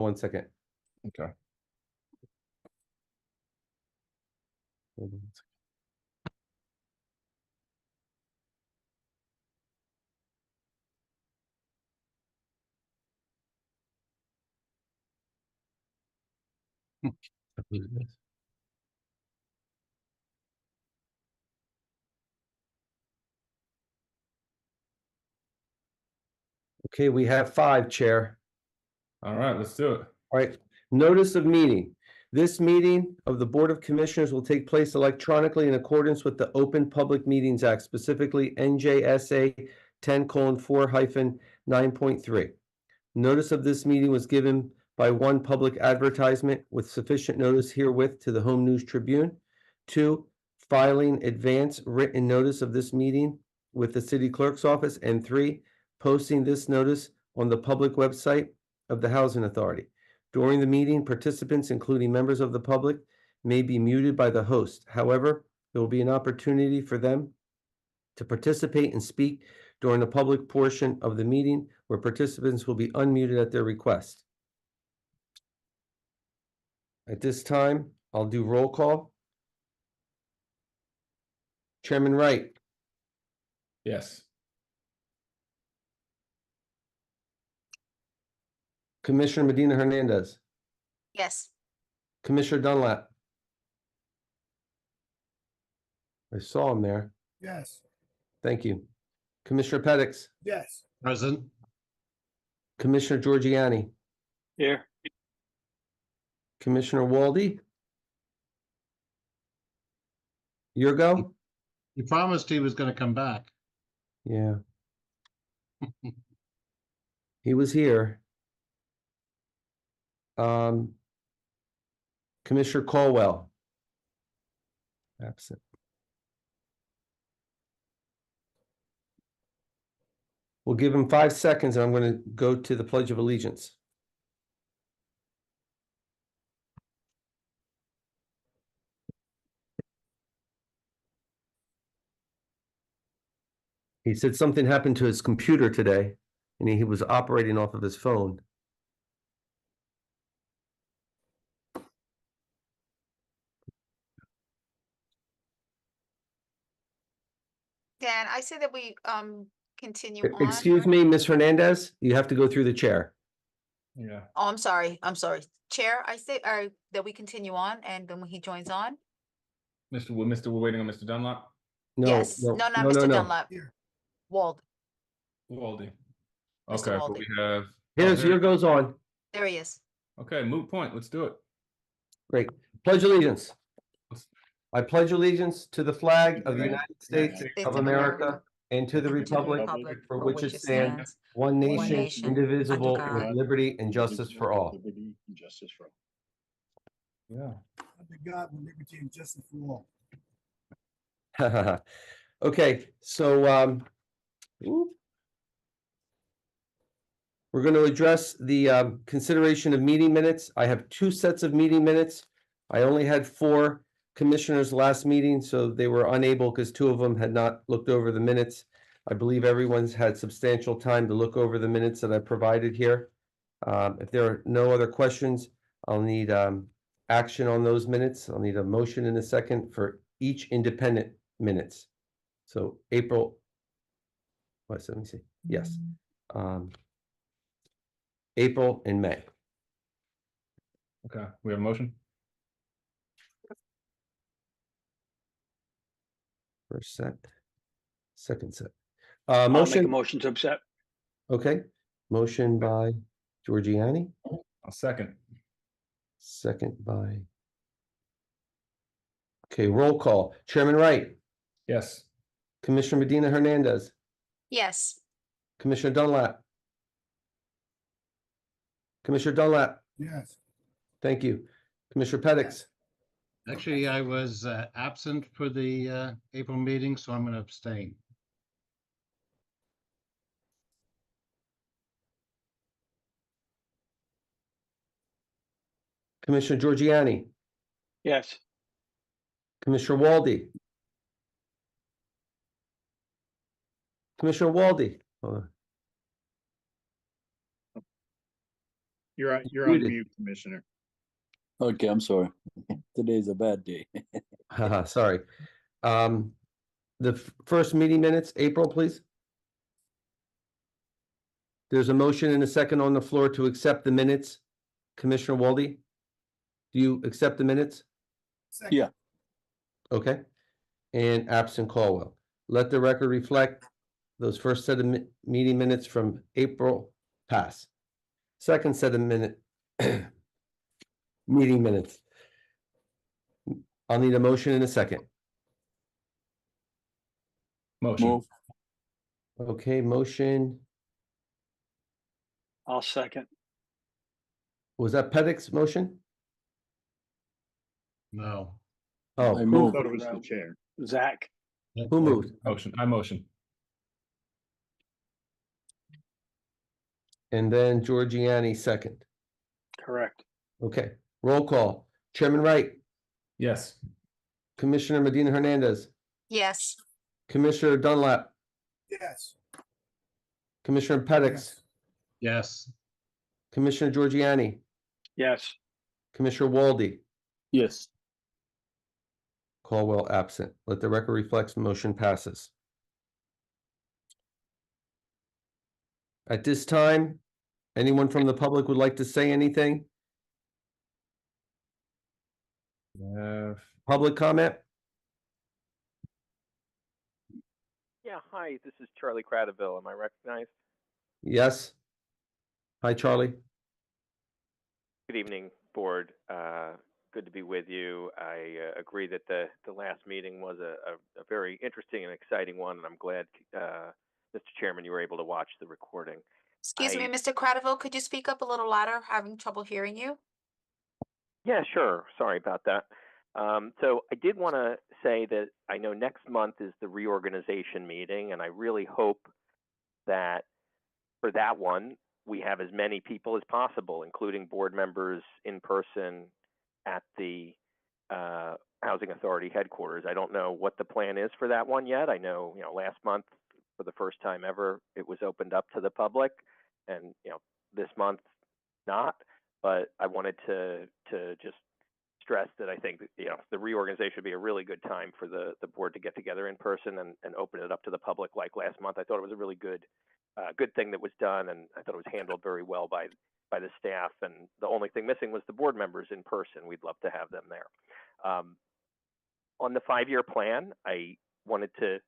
1 second. Okay. Hold on 1 second. I believe it is. Okay, we have 5, Chair. All right, let's do it. All right, notice of meeting. This meeting of the Board of Commissioners will take place electronically in accordance with the Open Public Meetings Act, specifically NJSA 10:4-9.3. Notice of this meeting was given by 1 public advertisement with sufficient notice herewith to the Home News Tribune. 2, filing advance written notice of this meeting with the city clerk's office. And 3, posting this notice on the public website of the Housing Authority. During the meeting, participants, including members of the public, may be muted by the host. However, there will be an opportunity for them to participate and speak during the public portion of the meeting, where participants will be unmuted at their request. At this time, I'll do roll call. Chairman Wright, Yes. Commissioner Medina Hernandez, Yes. Commissioner Dunlap. I saw him there. Yes. Thank you. Commissioner Pettix, Yes. Present. Commissioner Giorgiani, Here. Commissioner Walde. Your go? He promised he was going to come back. Yeah. He was here. Commissioner Caldwell. Absent. We'll give him 5 seconds and I'm going to go to the Pledge of Allegiance. He said something happened to his computer today and he was operating off of his phone. Dan, I say that we continue on. Excuse me, Ms. Hernandez, you have to go through the chair. Yeah. Oh, I'm sorry. Chair, I say that we continue on and then when he joins on. We're waiting on Mr. Dunlap. No, Yes. No, not Mr. Dunlap. Here. Wald. Walde. Mr. Okay, but Walde. we have. Here goes on. There he is. Okay, moot point. Let's do it. Great. Pledge allegiance. I pledge allegiance to the flag of the United States of America and to the republic for which it stands, one nation, indivisible, with liberty and justice for all. Liberty and justice for all. Yeah. Under God, with liberty and justice for all. Okay, so we're going to address the consideration of meeting minutes. I have 2 sets of meeting minutes. I only had 4 commissioners last meeting, so they were unable because 2 of them had not looked over the minutes. I believe everyone's had substantial time to look over the minutes that I provided here. If there are no other questions, I'll need action on those minutes. I'll need a motion in a second for each independent minutes. So April, let me see. Yes. April and May. Okay, we have a motion. First set, second set. I'll make a Motion, motion to accept. okay. Motion by Giorgiani, I'll second. second by. Okay, roll call. Chairman Wright, Yes. Commissioner Medina Hernandez, Yes. Commissioner Dunlap. Commissioner Dunlap, Yes. thank you. Commissioner Pettix, Actually, I was absent for the April meeting, so I'm going to abstain. Commissioner Giorgiani, Yes. Commissioner Walde. Commissioner Walde. Hold on. You're on Muted. mute, Commissioner. Okay, I'm sorry. Today's a bad day. Haha, sorry. The first meeting minutes, April, please. There's a motion and a second on the floor to accept the minutes. Commissioner Walde, do you accept the minutes? Second. Yeah. Okay. And absent Caldwell. Let the record reflect those first set of meeting minutes from April pass. Second set of meeting minutes. I'll need a motion in a second. Motion. Move. Okay, motion. I'll second. Was that Pettick's motion? No. Oh, I who, move. Thought it was the chair. Zach, who moved? Motion. I motion. And then Giorgiani second. correct. Okay, roll call. Chairman Wright, Yes. Commissioner Medina Hernandez, Yes, Commissioner Dunlap, Yes. Commissioner Pettix, Yes. Commissioner Giorgiani, Yes, Commissioner Walde, Yes. Caldwell absent. Let the record reflect motion passes. At this time, anyone from the public would like to say anything? Public comment? Yeah, hi, this is Charlie Cradaville. Am I recognized? Yes. Hi, Charlie. Good evening, board. Good to be with you. I agree that the last meeting was a very interesting and exciting one, and I'm glad, Mr. Chairman, you were able to watch the recording. excuse me, I- Mr. Cradaville, could you speak up a little louder? Having trouble hearing you? Yeah, sure. Sorry about that. So I did want to say that I know next month is the reorganization meeting, and I really hope that for that one, we have as many people as possible, including board members in person at the Housing Authority headquarters. I don't know what the plan is for that one yet. I know, last month, for the first time ever, it was opened up to the public, and this month not. But I wanted to just stress that I think the reorganization would be a really good time for the board to get together in person and open it up to the public like last month. I thought it was a really good thing that was done, and I thought it was handled very well by the staff. And the only thing missing was the board members in person. We'd love to have them there. On the 5-year plan, I wanted to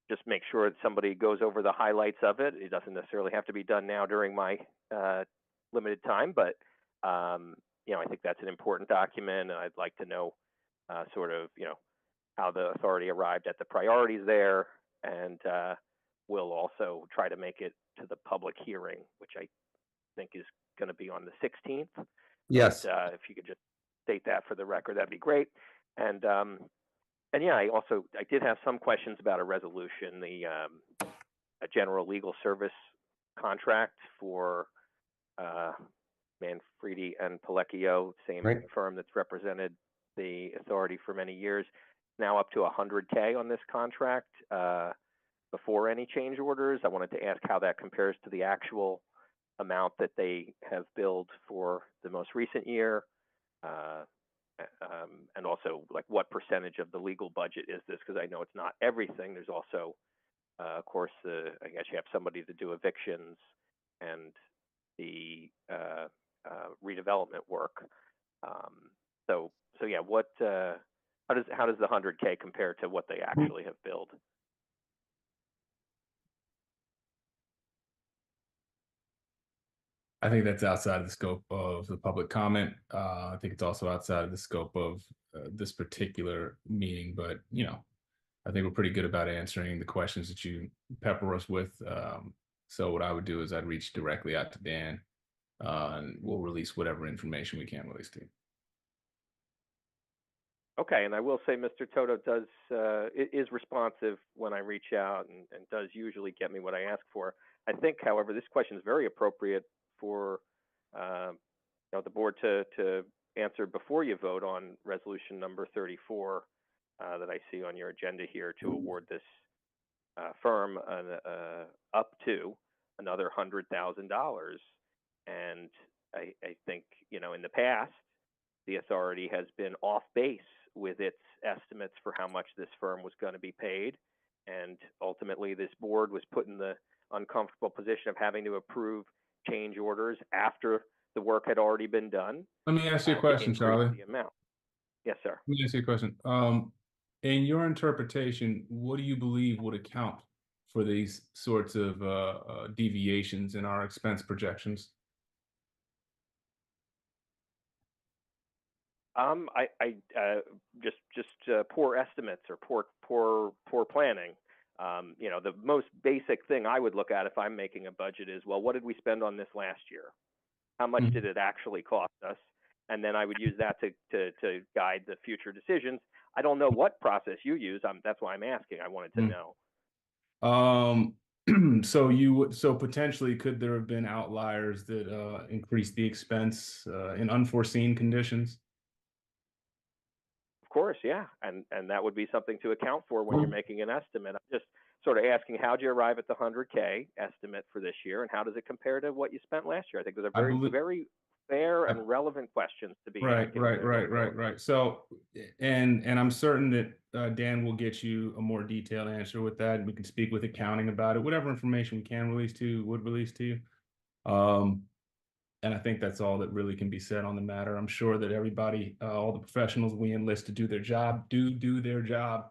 just make sure that somebody goes over the highlights of it. It doesn't necessarily have to be done now during my limited time, but I think that's an important document, and I'd like to know sort of how the authority arrived at the priorities there, and we'll also try to make it to the public hearing, which I think is going to be on the 16th. Yes. But, if you could just state that for the record, that'd be great. And yeah, I did have some questions about a resolution, a general legal service contract for Manfredi and Palecchio, same Right. firm that's represented the authority for many years, now up to $100K on this contract before any change orders. I wanted to ask how that compares to the actual amount that they have billed for the most recent year, and also like what percentage of the legal budget is this? Because I know it's not everything. There's also, of course, I guess you have somebody to do evictions and the redevelopment work. So yeah, how does the 100K compare to what they actually have billed? I think that's outside of the scope of the public comment. I think it's also outside of the scope of this particular meeting, but I think we're pretty good about answering the questions that you pepper us with. So what I would do is I'd reach directly out to Dan, and we'll release whatever information we can release to you. Okay, and I will say Mr. Toto is responsive when I reach out and does usually get me what I ask for. I think, however, this question is very appropriate for the board to answer before you vote on resolution number 34 that I see on your agenda here to award this firm up to another $100,000. And I think, you know, in the past, the authority has been off base with its estimates for how much this firm was going to be paid. And ultimately, this board was put in the uncomfortable position of having to approve change orders after the work had already been done. Let me ask you a to question, increase Charlie. the amount. Yes, sir. Let me ask you a question. In your interpretation, what do you believe would account for these sorts of deviations in our expense projections? Just poor estimates or poor planning. You know, the most basic thing I would look at if I'm making a budget is, well, what did we spend on this last year? How much Mhm. did it actually cost us? And then I would use that to guide the future decisions. I don't know what process you use. That's why I'm asking. I wanted to know. So potentially could there have been outliers that increased the expense in unforeseen conditions? Of course, yeah, and that would be something to account for when you're making an estimate. I'm just sort of asking, how'd you arrive at the 100K estimate for this year, and how does it compare to what you spent last year? I think those are very fair and relevant questions to be asking. Right. So, and I'm certain that Dan will get you a more detailed answer with that. We can speak with accounting about it. Whatever information we can release to you, would release to you. And I think that's all that really can be said on the matter. I'm sure that everybody, all the professionals we enlist to do their job, do their job.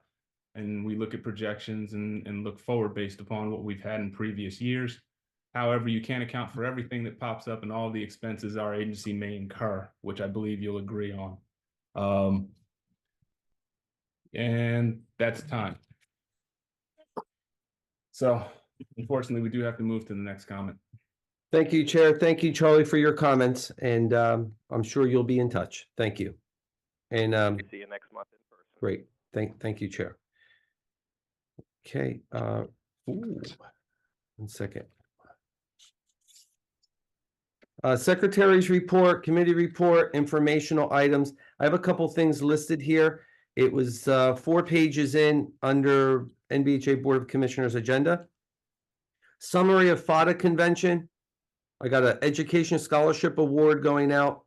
And we look at projections and look forward based upon what we've had in previous years. However, you can't account for everything that pops up and all the expenses our agency may incur, which I believe you'll agree on. And that's time. So unfortunately, we do have to move to the next comment. Thank you, Chair. Thank you, Charlie, for your comments, and I'm sure you'll be in touch. Thank you. And See you next month in person. great. Thank you, Chair. Okay, ooh, 1 second. Secretary's report, committee report, informational items. I have a couple things listed here. It was 4 pages in under NBHA Board of Commissioners agenda. Summary of FADA convention. I got an education scholarship award going out.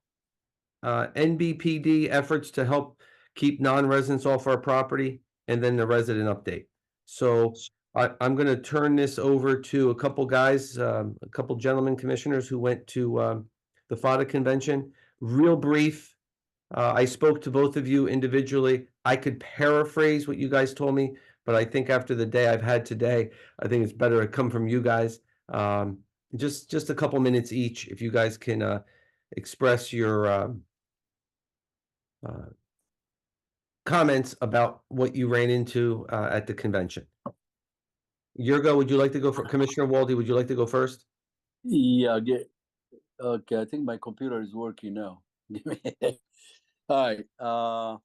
NBPD efforts to help keep non-residents off our property, and then the resident update. So I'm going to turn this over to a couple guys, a couple gentlemen commissioners who went to the FADA convention. Real brief. I spoke to both of you individually. I could paraphrase what you guys told me, but I think after the day I've had today, I think it's better to come from you guys. Just a couple minutes each, if you guys can express your comments about what you ran into at the convention. Yurgo, would you like to go for Commissioner Walde? Would you like to go first? Yeah, okay, I think my computer is working now. Hi. Tell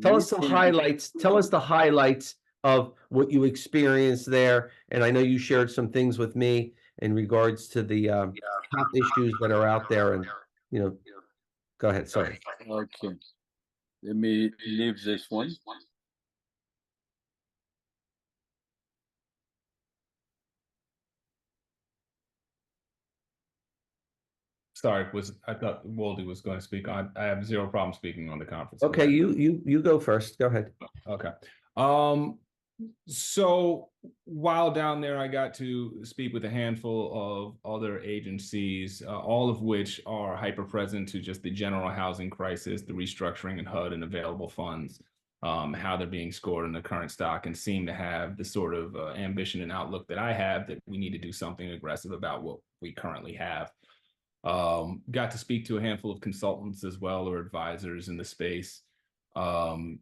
us some highlights. Tell us the highlights of what you experienced there. And I know you shared some things with me in regards to the top issues that are out there. And, you know, go ahead. Sorry. Okay. Let me leave this one. Sorry, I thought Walde was going to speak on. I have zero problem speaking on the conference. Okay, you go first. Go ahead. Okay. So while down there, I got to speak with a handful of other agencies, all of which are hyper present to just the general housing crisis, the restructuring in HUD and available funds, how they're being scored in the current stock, and seem to have the sort of ambition and outlook that I have, that we need to do something aggressive about what we currently have. Got to speak to a handful of consultants as well, or advisors in the space. And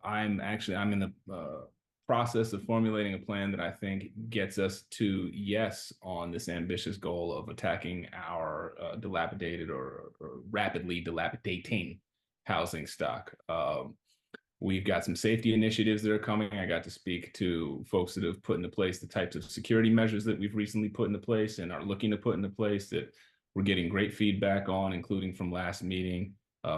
I'm in the process of formulating a plan that I think gets us to yes on this ambitious goal of attacking our dilapidated or rapidly dilapidating housing stock. We've got some safety initiatives that are coming. I got to speak to folks that have put into place the types of security measures that we've recently put into place and are looking to put into place that we're getting great feedback on, including from last meeting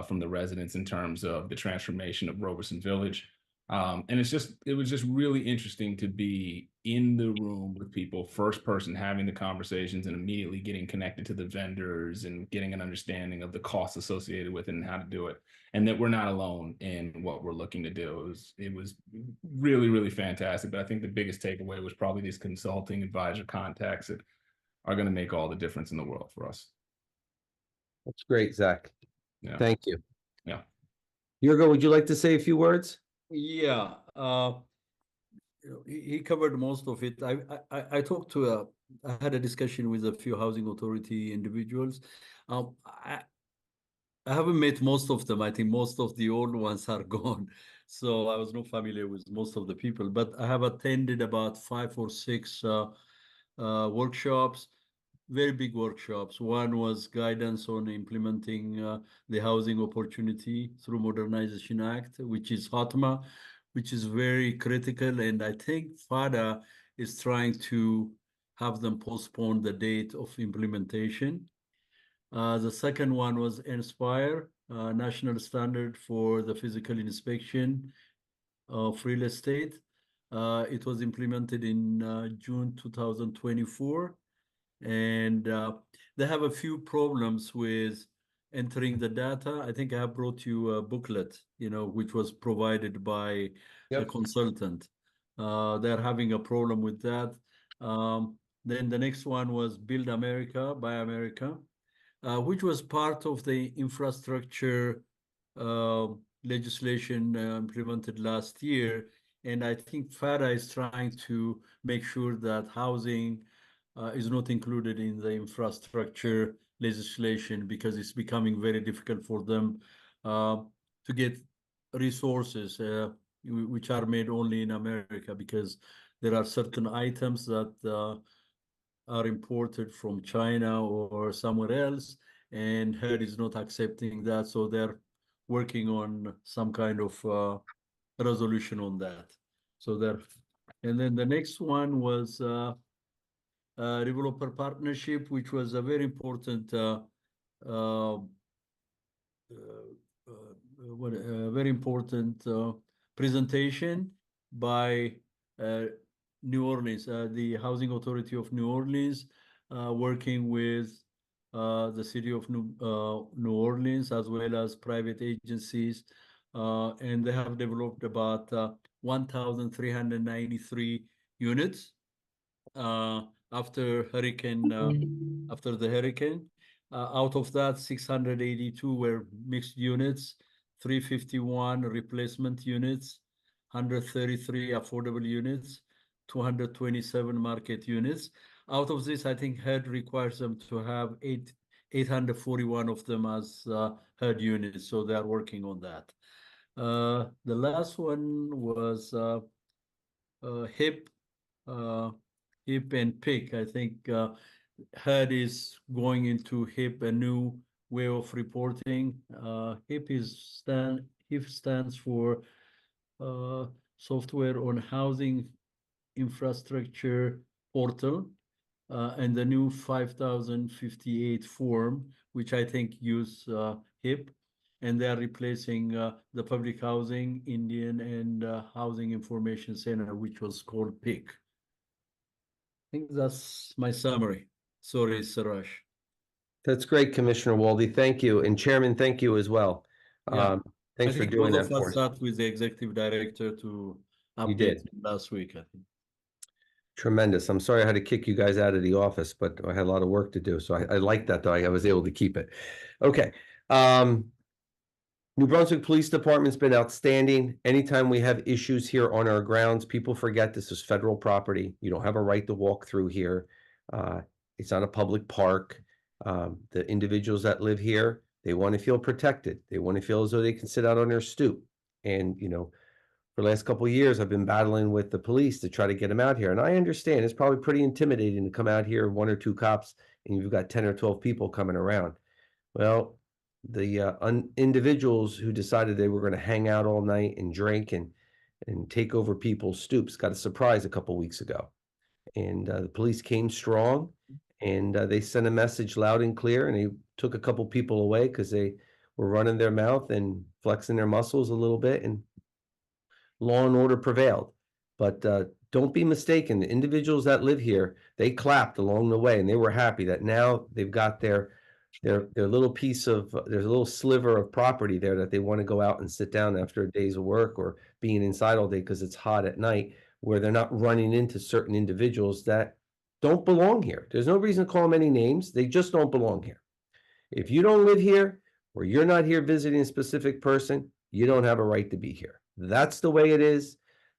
from the residents in terms of the transformation of Roberson Village. And it was just really interesting to be in the room with people, first person having the conversations and immediately getting connected to the vendors and getting an understanding of the costs associated with it and how to do it. And that we're not alone in what we're looking to do. It was really, really fantastic. But I think the biggest takeaway was probably these consulting advisor contacts that are going to make all the difference in the world for us. That's great, Zach. Yeah. Thank you. Yeah. Yurgo, would you like to say a few words? Yeah, he covered most of it. I talked to I had a discussion with a few housing authority individuals. I haven't met most of them. I think most of the old ones are gone. So I was not familiar with most of the people, but I have attended about 5 or 6 workshops, very big workshops. One was guidance on implementing the Housing Opportunity through Modernization Act, which is HOTMA, which is very critical. And I think FADA is trying to have them postpone the date of implementation. The second one was Inspire, National Standard for the Physical Inspection of Real Estate. It was implemented in June 2024. And they have a few problems with entering the data. I think I have brought you a booklet, which was provided by the consultant. They're having a problem with that. Then the next one was Build America, Buy America, which was part of the infrastructure legislation implemented last year. And I think FADA is trying to make sure that housing is not included in the infrastructure legislation because it's becoming very difficult for them to get resources which are made only in America, because there are certain items that are imported from China or somewhere else, and HUD is not accepting that. So they're working on some kind of resolution on that. So there, and then the next one was developer partnership, which was a very important presentation by New Orleans, the Housing Authority of New Orleans, working with the city of New Orleans, as well as private agencies. And they have developed about 1,393 units after the hurricane. Out of that, 682 were mixed units, 351 replacement units, 133 affordable units, 227 market units. Out of this, I think HUD requires them to have 841 of them as HUD units, so they are working on that. The last one was HIP and PIC. I think HUD is going into HIP, a new way of reporting. HIP stands for Software on Housing Infrastructure Portal, and the new 5058 form, which I think use HIP, and they are replacing the Public Housing, Indian, and Housing Information Center, which was called PIC. I think that's my summary. Sorry, Siraj. That's great, Commissioner Walde. Thank you. And Chairman, thank you as well. Yeah. Thanks for doing that for us. Sat with the executive director to You did. update last week, I think. Tremendous. I'm sorry I had to kick you guys out of the office, but I had a lot of work to do. So I like that, though. I was able to keep it. Okay. New Brunswick Police Department's been outstanding. Anytime we have issues here on our grounds, people forget this is federal property. You don't have a right to walk through here. It's not a public park. The individuals that live here, they want to feel protected. They want to feel as though they can sit out on their stoop. And, for the last couple of years, I've been battling with the police to try to get them out here. And I understand it's probably pretty intimidating to come out here, 1 or 2 cops, and you've got 10 or 12 people coming around. Well, the individuals who decided they were going to hang out all night and drink and take over people's stoops got a surprise a couple weeks ago. And the police came strong, and they sent a message loud and clear, and they took a couple people away because they were running their mouth and flexing their muscles a little bit, and law and order prevailed. But don't be mistaken, the individuals that live here, they clapped along the way and they were happy that now they've got their little piece of, there's a little sliver of property there that they want to go out and sit down after a day's of work or being inside all day because it's hot at night, where they're not running into certain individuals that don't belong here. There's no reason to call them any names. They just don't belong here. If you don't live here or you're not here visiting a specific person, you don't have a right to be here. That's the way it is.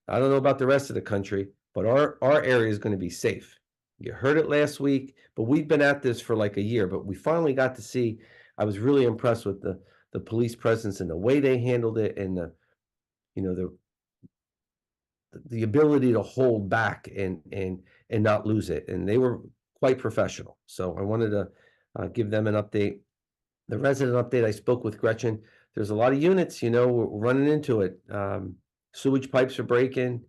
I don't know about the rest of the country, but our area is going to be safe. You heard it last week, but we've been at this for like a year, but we finally got to see, I was really impressed with the police presence and the way they handled it and the ability to hold back and not lose it. And they were quite professional. So I wanted to give them an update. The resident update, I spoke with Gretchen. There's a lot of units, we're running into it. Sewage pipes are breaking,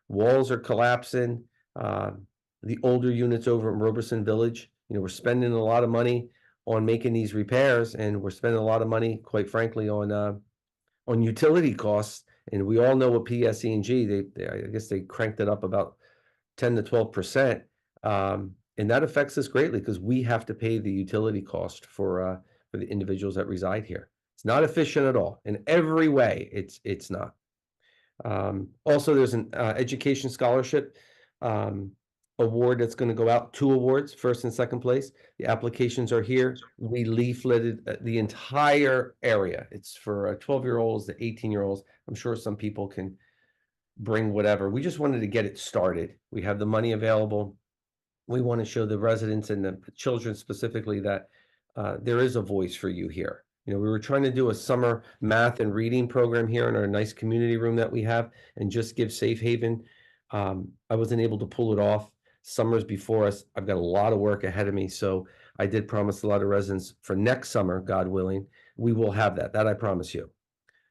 walls are collapsing. The older units over in Roberson Village, we're spending a lot of money on making these repairs, and we're spending a lot of money, quite frankly, on utility costs. And we all know what PSE&G, I guess they cranked it up about 10 to 12%. And that affects us greatly because we have to pay the utility cost for the individuals that reside here. It's not efficient at all. In every way, it's not. Also, there's an education scholarship award that's going to go out, 2 awards, first and second place. The applications are here. We leafleted the entire area. It's for 12-year-olds to 18-year-olds. I'm sure some people can bring whatever. We just wanted to get it started. We have the money available. We want to show the residents and the children specifically that there is a voice for you here. We were trying to do a summer math and reading program here in our nice community room that we have and just give Safe Haven. I wasn't able to pull it off. Summer's before us. I've got a lot of work ahead of me. So I did promise a lot of residents for next summer, God willing, we will have that. That I promise you.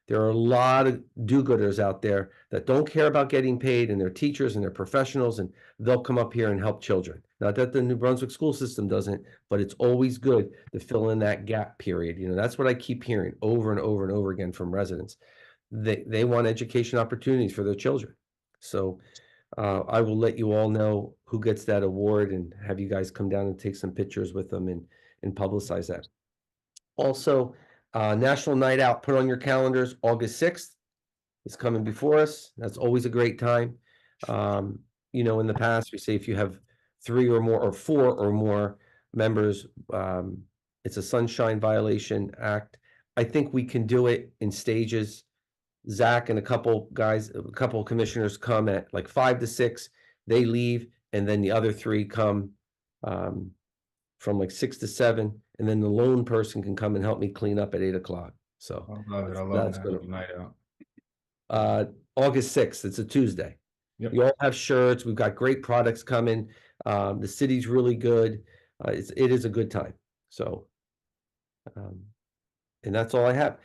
There are a lot of do-gooders out there that don't care about getting paid, and they're teachers and they're professionals, and they'll come up here and help children. Not that the New Brunswick school system doesn't, but it's always good to fill in that gap period. That's what I keep hearing over and over and over again from residents. They want education opportunities for their children. So I will let you all know who gets that award and have you guys come down and take some pictures with them and publicize that. Also, National Night Out, put on your calendars, August 6th is coming before us. That's always a great time. In the past, we say if you have 3 or more or 4 or more members, it's a sunshine violation act. I think we can do it in stages. Zach and a couple commissioners come at like 5 to 6, they leave, and then the other 3 come from like 6 to 7, and then the lone person can come and help me clean up at 8 o'clock. So I love it. I love that's National good. Night Out. August 6th, it's a Tuesday. Yep. You all have shirts. We've got great products coming. The city's really good. It is a good time. So, and that's all I have.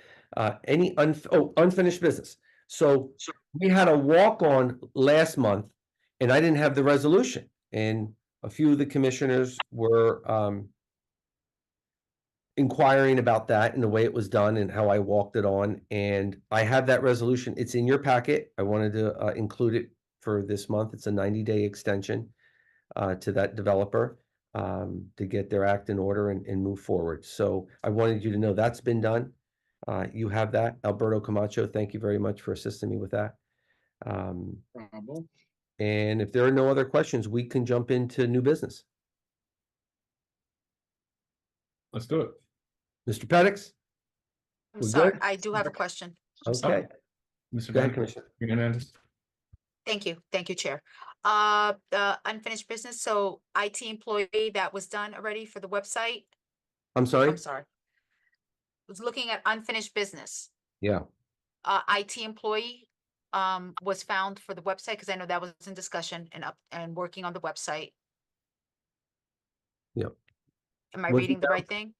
Any unfinished business. So we had a walk-on last month, and I didn't have the resolution. And a few of the commissioners were inquiring about that and the way it was done and how I walked it on. And I have that resolution. It's in your packet. I wanted to include it for this month. It's a 90-day extension to that developer to get their act in order and move forward. So I wanted you to know that's been done. You have that. Alberto Camacho, thank you very much for assisting me with that. Problem. And if there are no other questions, we can jump into new business. Let's do it. Mr. Pettix? I'm We're sorry, good? I do have a question. Okay. Mr. Go ahead, Dunn, Commissioner. Hernandez. Thank you, Chair. The unfinished business, so IT employee that was done already for the website. I'm sorry? I'm sorry. Was looking at unfinished business. Yeah. IT employee was found for the website, because I know that was in discussion and working on the website. Yep. Am I Was he reading the found? right thing?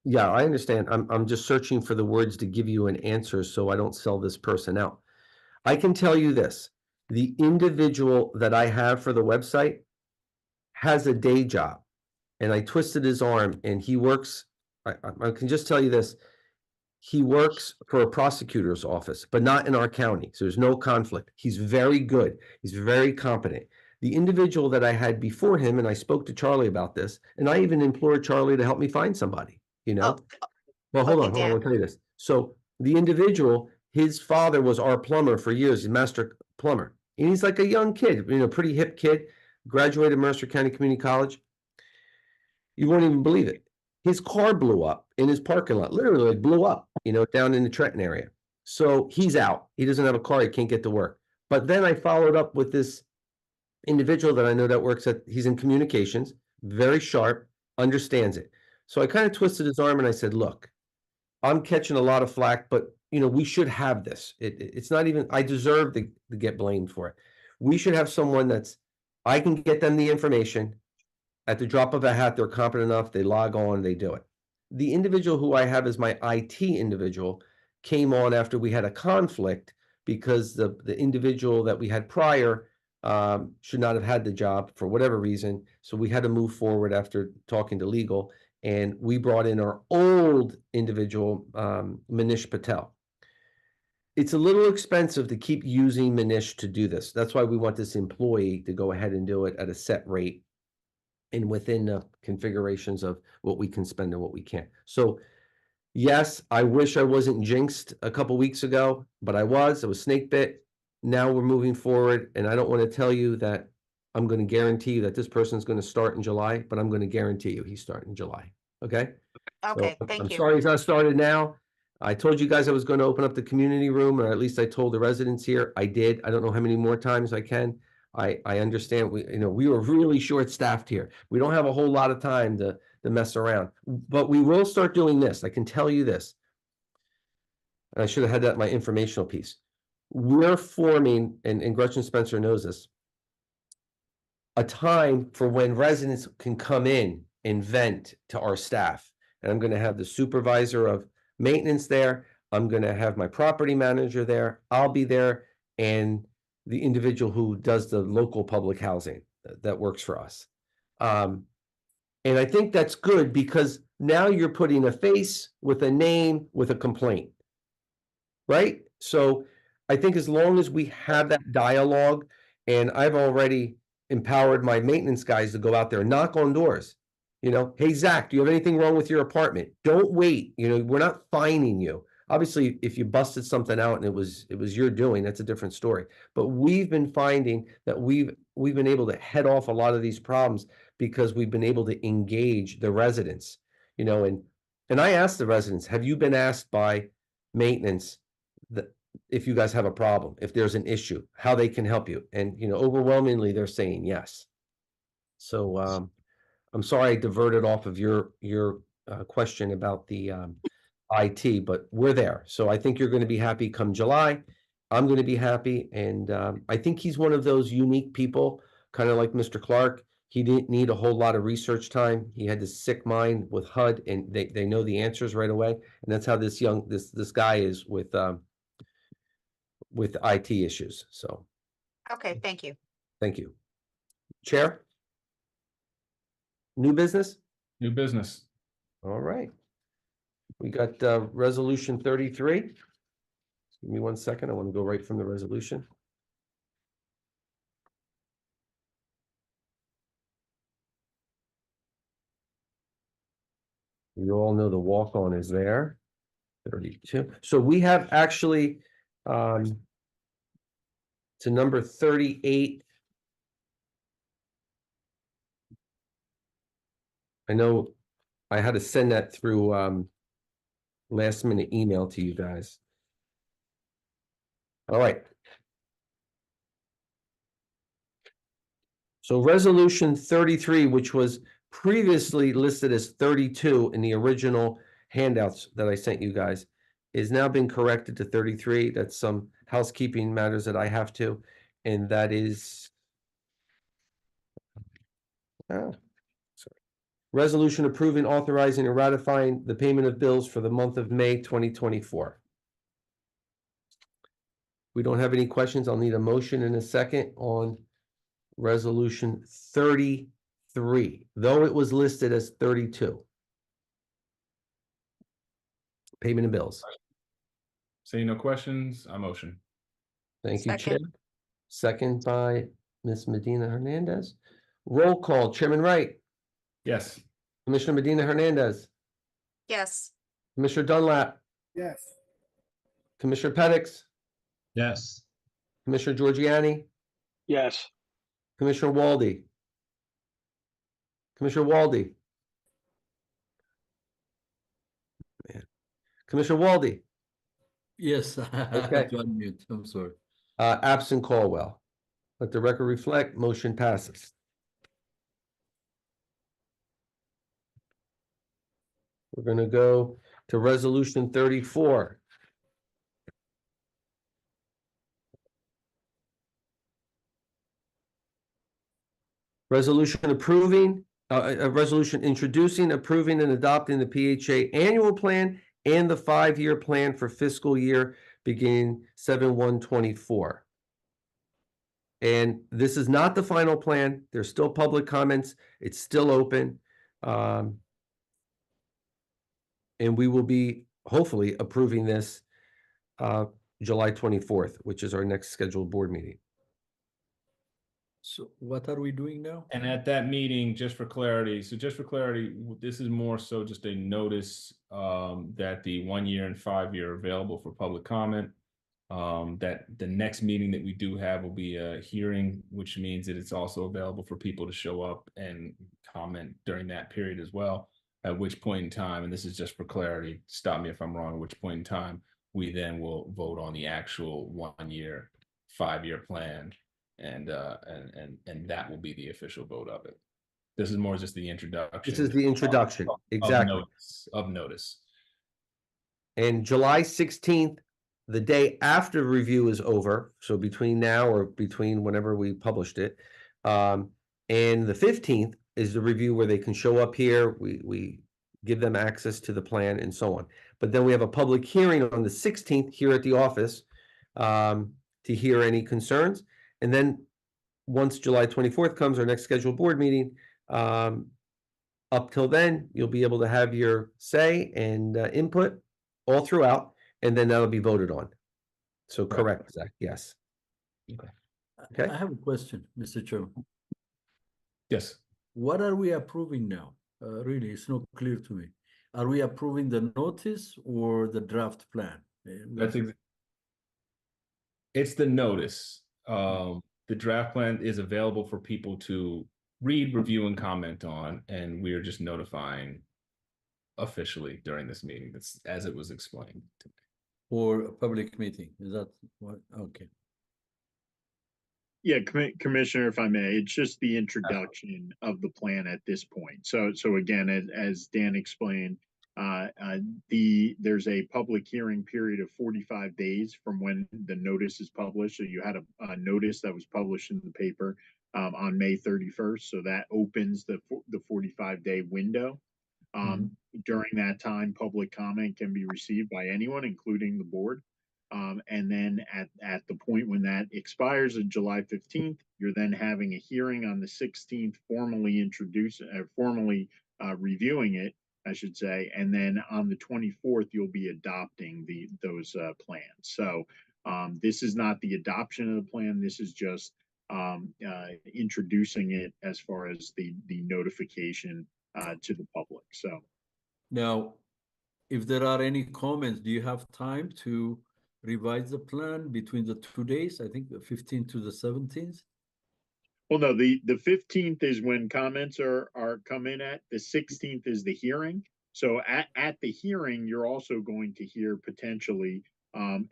Yeah, I understand. I'm just searching for the words to give you an answer so I don't sell this person out. I can tell you this. The individual that I have for the website has a day job, and I twisted his arm and he works. I can just tell you this. He works for a prosecutor's office, but not in our county, so there's no conflict. He's very good. He's very competent. The individual that I had before him, and I spoke to Charlie about this, and I even implored Charlie to help me find somebody, you know? Oh, Well, hold okay, on, I Dan. will tell you this. So the individual, his father was our plumber for years, he's a master plumber. And he's like a young kid, you know, pretty hip kid, graduated Mercer County Community College. You won't even believe it. His car blew up in his parking lot, literally like blew up, you know, down in the Trenton area. So he's out. He doesn't have a car. He can't get to work. But then I followed up with this individual that I know that works at, he's in communications, very sharp, understands it. So I kind of twisted his arm and I said, look, I'm catching a lot of flack, but you know, we should have this. It's not even, I deserve to get blamed for it. We should have someone that's, I can get them the information. At the drop of a hat, they're competent enough, they log on, they do it. The individual who I have as my IT individual came on after we had a conflict because the individual that we had prior should not have had the job for whatever reason. So we had to move forward after talking to legal, and we brought in our old individual, Manish Patel. It's a little expensive to keep using Manish to do this. That's why we want this employee to go ahead and do it at a set rate and within the configurations of what we can spend and what we can't. So yes, I wish I wasn't jinxed a couple weeks ago, but I was snake bit. Now we're moving forward, and I don't want to tell you that I'm going to guarantee you that this person's going to start in July, but I'm going to guarantee you he's starting in July. Okay? Okay, So, thank I'm you. sorry he's not started now. I told you guys I was going to open up the community room, or at least I told the residents here. I did. I don't know how many more times I can. I understand we were really short-staffed here. We don't have a whole lot of time to mess around, but we will start doing this. I can tell you this. And I should have had that in my informational piece. We're forming, and Gretchen Spencer knows this, a time for when residents can come in and vent to our staff. And I'm going to have the supervisor of maintenance there. I'm going to have my property manager there. I'll be there, and the individual who does the local public housing that works for us. And I think that's good because now you're putting a face with a name with a complaint, right? So I think as long as we have that dialogue, and I've already empowered my maintenance guys to go out there and knock on doors. You know, hey, Zach, do you have anything wrong with your apartment? Don't wait. You know, we're not fining you. Obviously, if you busted something out and it was your doing, that's a different story. But we've been finding that we've been able to head off a lot of these problems because we've been able to engage the residents, you know, and I asked the residents, have you been asked by maintenance that if you guys have a problem, if there's an issue, how they can help you? And, you know, overwhelmingly, they're saying yes. So, I'm sorry I diverted off of your question about the IT, but we're there. So I think you're going to be happy come July. I'm going to be happy, and I think he's one of those unique people, kind of like Mr. Clark. He didn't need a whole lot of research time. He had this sick mind with HUD, and they know the answers right away. And that's how this guy is with IT issues. So Okay, thank you. thank you. Chair? New business? New business. All right. We got resolution 33. Give me 1 second. I want to go right from the resolution. You all know the walk-on is there. 32. So we have actually to number 38. I know I had to send that through last minute email to you guys. All right. So resolution 33, which was previously listed as 32 in the original handouts that I sent you guys, is now been corrected to 33. That's some housekeeping matters that I have to, and that is resolution approving, authorizing, and ratifying the payment of bills for the month of May 2024. We don't have any questions. I'll need a motion in a second on resolution 33, though it was listed as 32. payment of bills. Seeing no questions, I motion. Thank you, Chair. Second. Second by Ms. Medina Hernandez. Roll call, Chairman Wright, Yes. Commissioner Medina Hernandez, Yes. Commissioner Dunlap, yes, Commissioner Pettix, Yes. Commissioner Giorgiani, yes, Commissioner Walde. Commissioner Walde. Man. Commissioner Walde, Yes, I Okay. had to unmute. I'm sorry. absent Caldwell. Let the record reflect, motion passes. We're gonna go to resolution 34. Resolution approving, a resolution introducing, approving, and adopting the PHA annual plan and the 5-year plan for fiscal year beginning 7/1/24. And this is not the final plan. There's still public comments. It's still open. And we will be hopefully approving this July 24th, which is our next scheduled board meeting. So what are we doing now? And at that meeting, just for clarity, this is more so just a notice that the 1 year and 5 year are available for public comment. That the next meeting that we do have will be a hearing, which means that it's also available for people to show up and comment during that period as well. At which point in time, and this is just for clarity, stop me if I'm wrong, at which point in time we then will vote on the actual 1 year, 5 year plan. And that will be the official vote of it. This is more just the introduction. This is the introduction, exactly. Of notice. And July 16th, the day after review is over, so between now or between whenever we published it, and the 15th is the review where they can show up here, we give them access to the plan and so on. But then we have a public hearing on the 16th here at the office to hear any concerns. And then once July 24th comes, our next scheduled board meeting, up till then, you'll be able to have your say and input all throughout, and then that'll be voted on. So Right. correct, Zach, yes. Okay. I have a question, Mr. Chairman. Yes. What are we approving now? Really, it's not clear to me. Are we approving the notice or the draft plan? It's the notice. The draft plan is available for people to read, review, and comment on, and we are just notifying officially during this meeting. That's as it was explained to me. Or a public meeting? Is that what? Okay. Yeah, Commissioner, if I may, it's just the introduction of the plan at this point. So again, as Dan explained, there's a public hearing period of 45 days from when the notice is published. So you had a notice that was published in the paper on May 31st. So that opens the 45-day window. During that time, public comment can be received by anyone, including the board. And then at the point when that expires on July 15th, you're then having a hearing on the 16th, formally reviewing it, I should say. And then on the 24th, you'll be adopting those plans. So this is not the adoption of the plan. This is just introducing it as far as the notification to the public. So now, if there are any comments, do you have time to revise the plan between the 2 days? I think the 15th to the 17th. Well, no, the 15th is when comments are come in at. The 16th is the hearing. So at the hearing, you're also going to hear potentially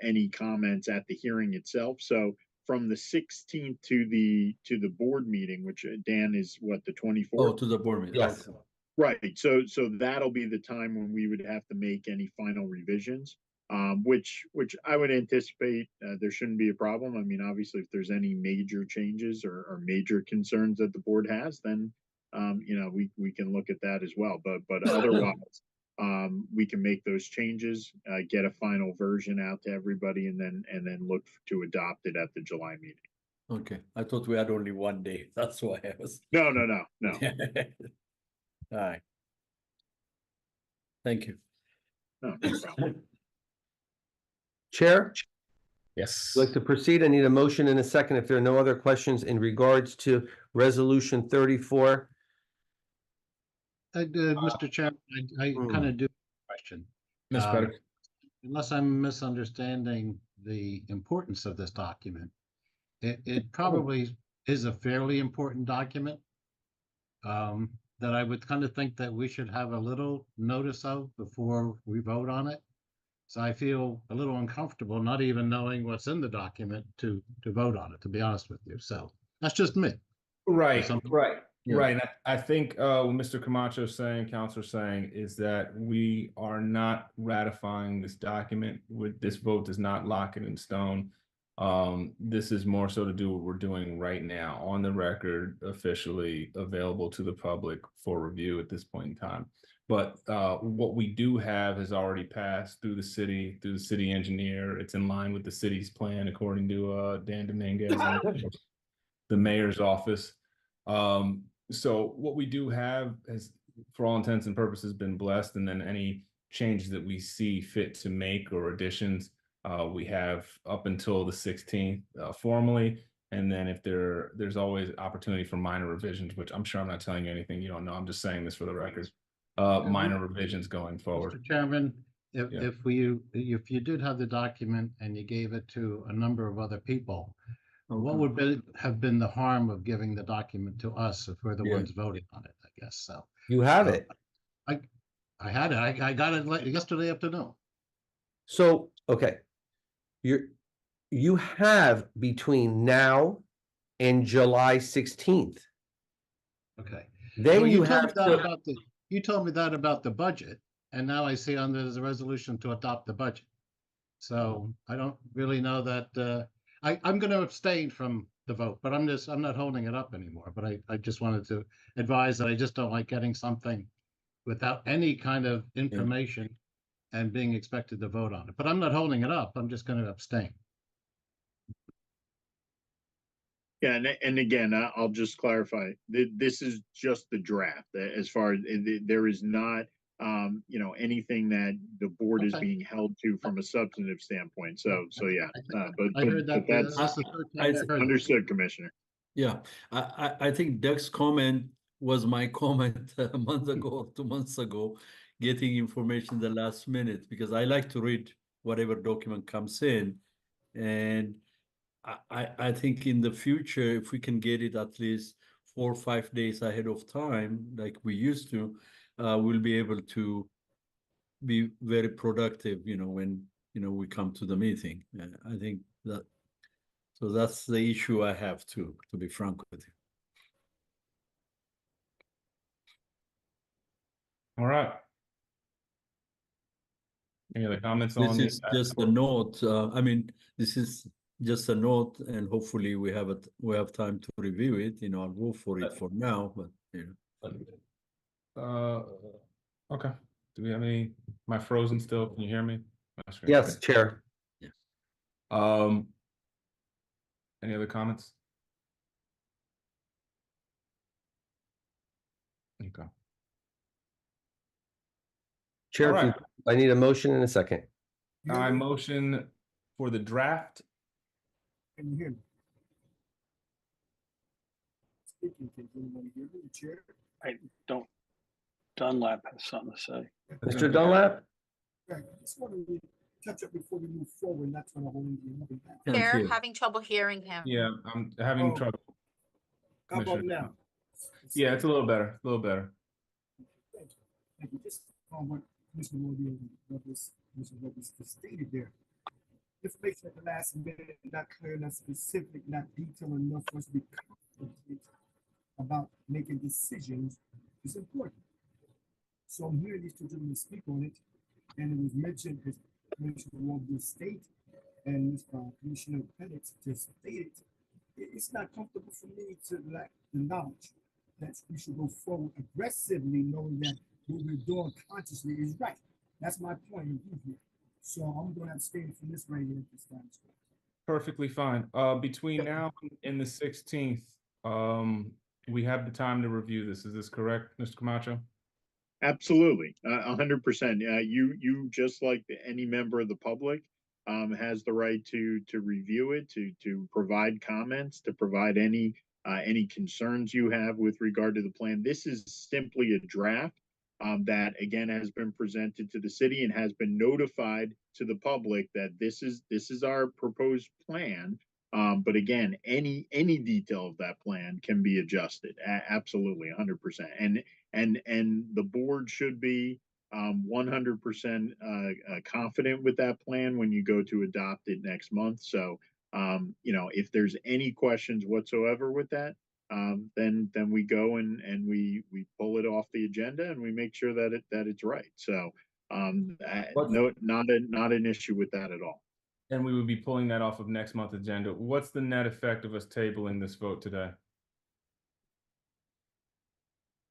any comments at the hearing itself. So from the 16th to the board meeting, which Dan is what, the 24th? Oh, to the board meeting. Yes. Okay. Right. So that'll be the time when we would have to make any final revisions. Which I would anticipate there shouldn't be a problem. I mean, obviously, if there's any major changes or major concerns that the board has, then we can look at that as well. But otherwise, we can make those changes, get a final version out to everybody, and then look to adopt it at the July meeting. Okay, I thought we had only 1 day. That's why I was. No. All right. Thank you. No, no problem. Chair, Yes. I'd like to proceed. I need a motion and a second if there are no other questions in regards to Resolution 34. Mr. Chairman, I kind of do have a question. Ms. Um, Better. Unless I'm misunderstanding the importance of this document, it probably is a fairly important document. That I would kind of think that we should have a little notice of before we vote on it. So I feel a little uncomfortable not even knowing what's in the document to vote on it, to be honest with you. So that's just me. Right, Something- right, Yeah. right. And I think what Mr. Camacho is saying, Counselor saying, is that we are not ratifying this document. With this vote does not lock it in stone. This is more so to do what we're doing right now on the record, officially available to the public for review at this point in time. But what we do have has already passed through the city engineer. It's in line with the city's plan, according to Dan Dominguez, the mayor's office. So what we do have has, for all intents and purposes, been blessed. And then any changes that we see fit to make or additions, we have up until the 16th formally. And then if there's always opportunity for minor revisions, which I'm sure I'm not telling you anything you don't know. I'm just saying this for the record. Minor revisions going forward. Mr. Chairman, Yeah. if you did have the document and you gave it to a number of other people, what would have been the harm of giving the document to us if we're the Yeah. ones voting on it, I guess, so. You have it. I had it, I got it yesterday afternoon. So, okay. You have between now and July 16th. Okay. Then Well, you told me have that to, about you told me that about the budget, and now I see there's a resolution to adopt the budget. So I don't really know that, I'm gonna abstain from the vote, but I'm not holding it up anymore. But I just wanted to advise that I just don't like getting something without any kind of information and being expected to vote on it. But I'm not holding it up. I'm just gonna abstain. Yeah, and again, I'll just clarify, this is just the draft, as far as, there is not, anything that the board is Okay. being held to from a substantive standpoint, so yeah. I heard that, That's that's the third time I heard that. understood, Commissioner. Yeah, I think Doug's comment was my comment a month ago, 2 months ago, getting information the last minute, because I like to read whatever document comes in. And I think in the future, if we can get it at least 4 or 5 days ahead of time, like we used to, we'll be able to be very productive, when, we come to the meeting. I think that, so that's the issue I have to be frank with you. All right. Any other comments on This is the- just a note. I mean, this is just a note, and hopefully we have time to review it. I'll go for it for now, but Okay. Do we have any? Am I frozen still? Can you hear me? My screen. yes, Chair. Any other comments? Okay. Chair, All if you- right. I need a motion and a second. I motion for the draft. Can you hear me? Speaking, can anybody hear me, the chair? Dunlap has something to say. Mr. Dunlap? Right, I just want to touch up before we move forward, not trying to hold anything back. Can't Chair, hear. having trouble hearing him. Yeah, I'm having Oh. trouble. How about Commissioner. now? Yeah, it's a little better. A little better. Thank you. Thank you. Just on what Commissioner Robles just stated there. Information at the last minute, not clear, not specific, not detailed enough for us to be confident about making decisions is important. So I'm hearing these two gentlemen speak on it, and it was mentioned as Commissioner Robles stated, and Commissioner Penix just stated, it's not comfortable for me to lack the knowledge that we should go forward aggressively, knowing that what we're doing consciously is right. That's my point of view here. So I'm going to abstain from this right here at this time. Perfectly fine. Between now and the 16th, we have the time to review this. Is this correct, Mr. Camacho? Absolutely, 100%. You just like any member of the public has the right to review it, to provide comments, to provide any concerns you have with regard to the plan. This is simply a draft that again has been presented to the city and has been notified to the public that this is our proposed plan. But again, any detail of that plan can be adjusted. Absolutely, 100%. And the board should be 100% confident with that plan when you go to adopt it next month. So, if there's any questions whatsoever with that, then we go and we pull it off the agenda and we make sure that it's right. So, no, not an issue with that at all. And we would be pulling that off of next month's agenda. What's the net effect of us tabling this vote today?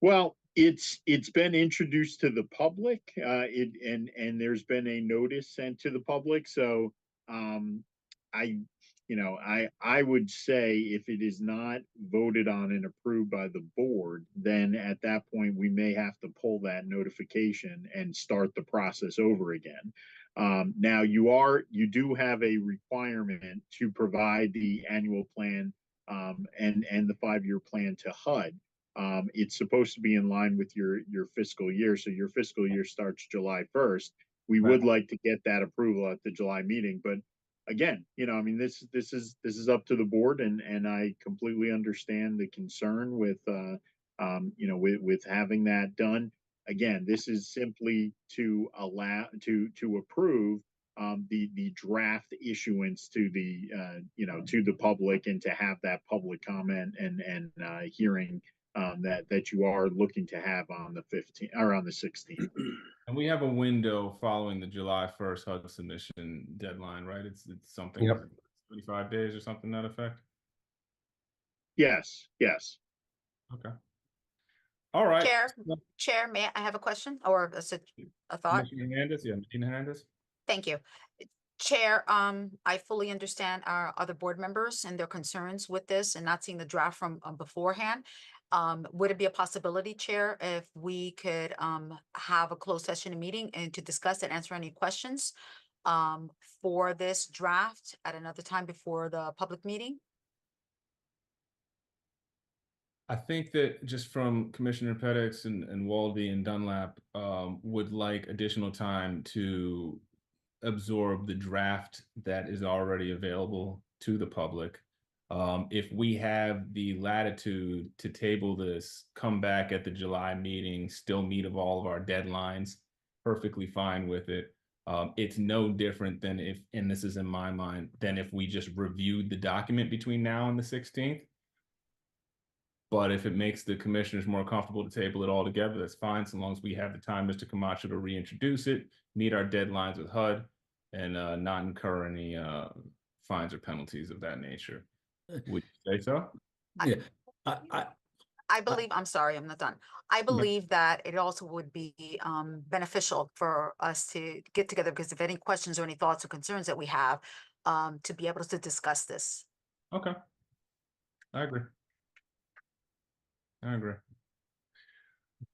Well, it's been introduced to the public, and there's been a notice sent to the public. So, I I would say if it is not voted on and approved by the board, then at that point we may have to pull that notification and start the process over again. Now you do have a requirement to provide the annual plan and the 5-year plan to HUD. It's supposed to be in line with your fiscal year. So your fiscal year starts July 1st. We would like to get that approval at the July meeting, but again, I mean, this is up to the board, and I completely understand the concern with with having that done. Again, this is simply to allow to approve the draft issuance to the to the public, and to have that public comment and hearing that you are looking to have on the 15th or on the 16th. And we have a window following the July 1st HUD submission deadline, right? It's something, Yep. 25 days or something to that effect? Yes. Okay. All right. Chair, may I have a question or a thought? Commissioner Hernandez, yeah, Medina Hernandez. Thank you. Chair, I fully understand our other board members and their concerns with this and not seeing the draft from beforehand. Would it be a possibility, Chair, if we could have a closed session meeting and to discuss and answer any questions for this draft at another time before the public meeting? I think that just from Commissioner Pettis and Waldy and Dunlap would like additional time to absorb the draft that is already available to the public. If we have the latitude to table this, come back at the July meeting, still meet of all of our deadlines, perfectly fine with it. It's no different than if, and this is in my mind, than if we just reviewed the document between now and the 16th. But if it makes the commissioners more comfortable to table it all together, that's fine, so long as we have the time, Mr. Camacho, to reintroduce it, meet our deadlines with HUD, and not incur any fines or penalties of that nature. Would you say so? Yeah, I believe, I'm sorry, I'm not done. I believe that it also would be beneficial for us to get together, because if any questions or any thoughts or concerns that we have, to be able to discuss this. Okay. I agree.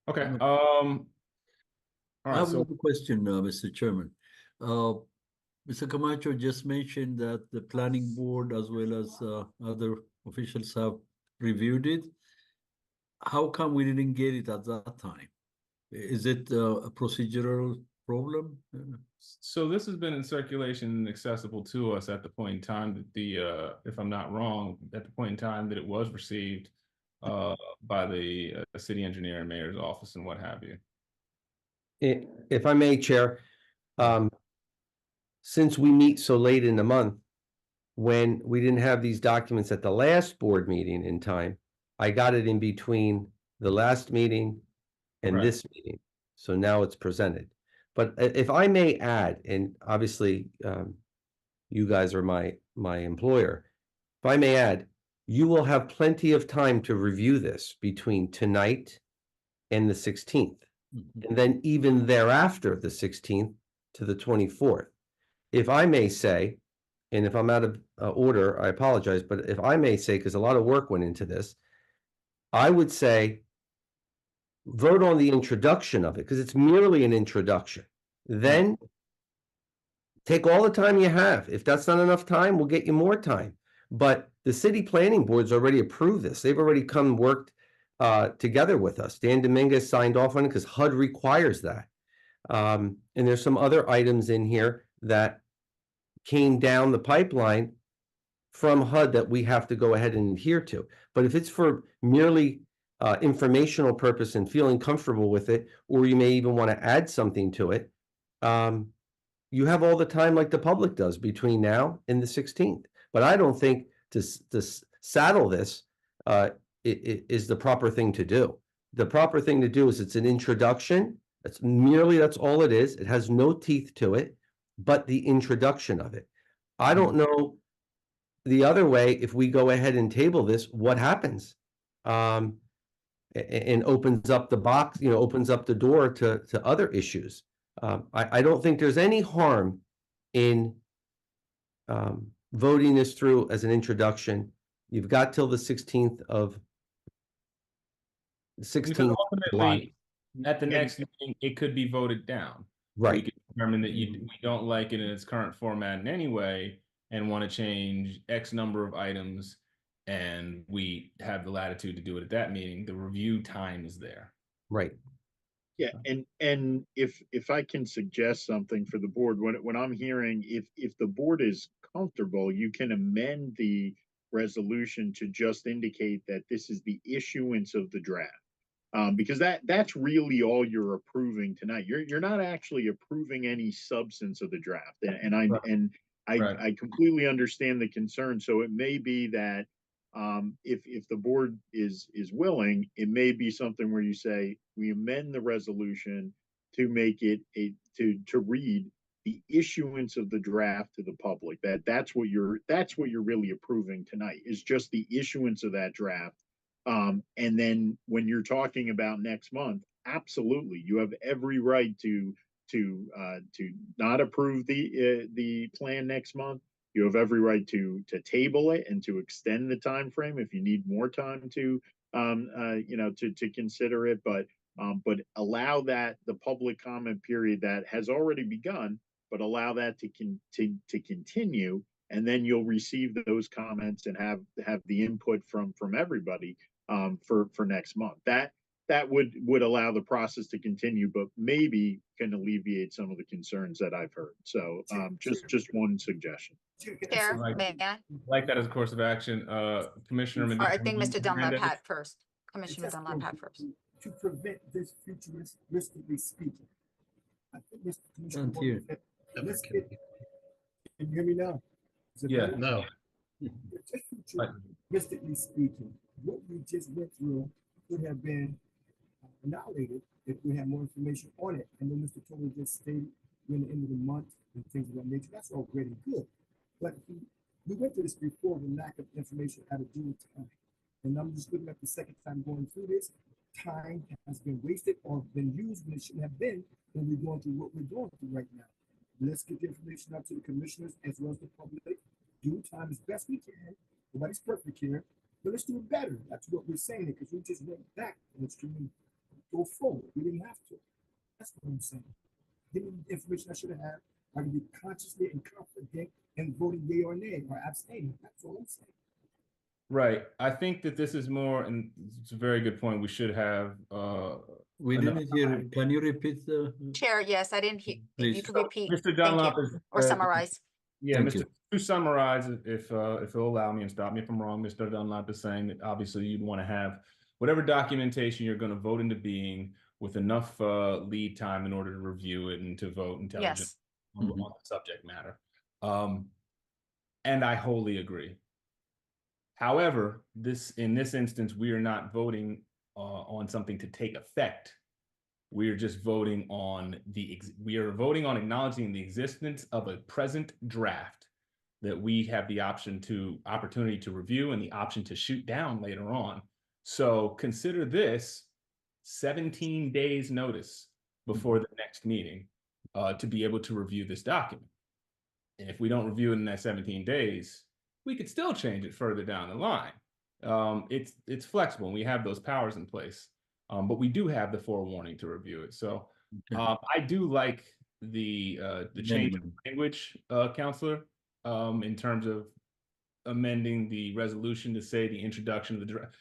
Okay. All I right. have So one question, Mr. Chairman. Mr. Camacho just mentioned that the planning board as well as other officials have reviewed it. How come we didn't get it at that time? Is it a procedural problem? So this has been in circulation and accessible to us at the point in time that the, if I'm not wrong, at the point in time that it was received by the city engineer and mayor's office and what have you. If I may, Chair, since we meet so late in the month, when we didn't have these documents at the last board meeting in time, I got it in between the last meeting and Right. this meeting. So now it's presented. But if I may add, and obviously you guys are my employer, if I may add, you will have plenty of time to review this between tonight and the 16th. And then even thereafter, the 16th to the 24th. If I may say, and if I'm out of order, I apologize, but if I may say, because a lot of work went into this, I would say vote on the introduction of it, because it's merely an introduction. Then take all the time you have. If that's not enough time, we'll get you more time. But the city planning board's already approved this. They've already come and worked together with us. Dan Dominguez signed off on it because HUD requires that. And there's some other items in here that came down the pipeline from HUD that we have to go ahead and adhere to. But if it's for merely informational purpose and feeling comfortable with it, or you may even want to add something to it, you have all the time like the public does between now and the 16th. But I don't think to saddle this is the proper thing to do. The proper thing to do is it's an introduction. That's all it is. It has no teeth to it, but the introduction of it. I don't know the other way, if we go ahead and table this, what happens? And opens up the box, opens up the door to other issues. I don't think there's any harm in voting this through as an introduction. You've got till the 16th of Because 16th. ultimately, at the next meeting, it could be voted down. We Right. could determine that we don't like it in its current format in any way and want to change X number of items, and we have the latitude to do it at that meeting. The review time is there. Right. Yeah, and if I can suggest something for the board, when I'm hearing, if the board is comfortable, you can amend the resolution to just indicate that this is the issuance of the draft. Because that's really all you're approving tonight. You're not actually approving any substance of the draft. I completely understand the concern. So it may be that if the board is willing, it may be something where you say we amend the resolution to make it to read the issuance of the draft to the public. That's what you're really approving tonight, is just the issuance of that draft. And then when you're talking about next month, absolutely, you have every right to not approve the plan next month. You have every right to table it and to extend the time frame if you need more time to consider it. But allow that the public comment period that has already begun, but allow that to continue, and then you'll receive those comments and have the input from everybody for next month. That would allow the process to continue, but maybe can alleviate some of the concerns that I've heard. So just one suggestion. Chair, Right. may I? Like that as a course of action, Commissioner Or Medina. I think Mr. Dunlap Hernandez? had first. Commissioner Dunlap had first. To prevent this futuristically speaking. I think Mr. Commissioner Can't hear. Morgan said, let's get, can you hear me now? Is it Yeah. better? No. Just futuristically speaking, what we just went through could have been annihilated if we had more information on it. And then Mr. Tony just stated we're in the end of the month and things of that nature. That's all great and good. But we went through this before with lack of information how to do with time. And I'm just looking at the second time going through this. Time has been wasted or been used when it shouldn't have been when we're going through what we're going through right now. Let's get the information out to the commissioners as well as the public. Do time as best we can. Nobody's perfect here, but let's do it better. That's what we're saying, because we just went back and it's going to go forward. We didn't have to. That's what I'm saying. Give me the information I should have had. I can be consciously and confident and voting yea or nay or abstaining. That's all I'm saying. Right. I think that this is more, and it's a very good point. We should have We enough didn't hear. time. Can you repeat the? Chair, yes, I didn't hear. If you Please. could repeat. Mr. Thank Dunlap you. is Or summarize. Yeah, Thank Mr. you. To summarize, if he'll allow me and stop me if I'm wrong, Mr. Dunlap is saying that obviously you'd want to have whatever documentation you're going to vote into being with enough lead time in order to review it and to vote intelligently Yes. on the subject matter. And I wholly agree. However, in this instance, we are not voting on something to take effect. We are just voting on acknowledging the existence of a present draft that we have the opportunity to review and the option to shoot down later on. So consider this 17 days notice before the next meeting to be able to review this document. And if we don't review it in that 17 days, we could still change it further down the line. It's flexible and we have those powers in place. But we do have the forewarning to review it. So I do like the change of Amendment. language, Counselor, in terms of amending the resolution to say the introduction of the draft,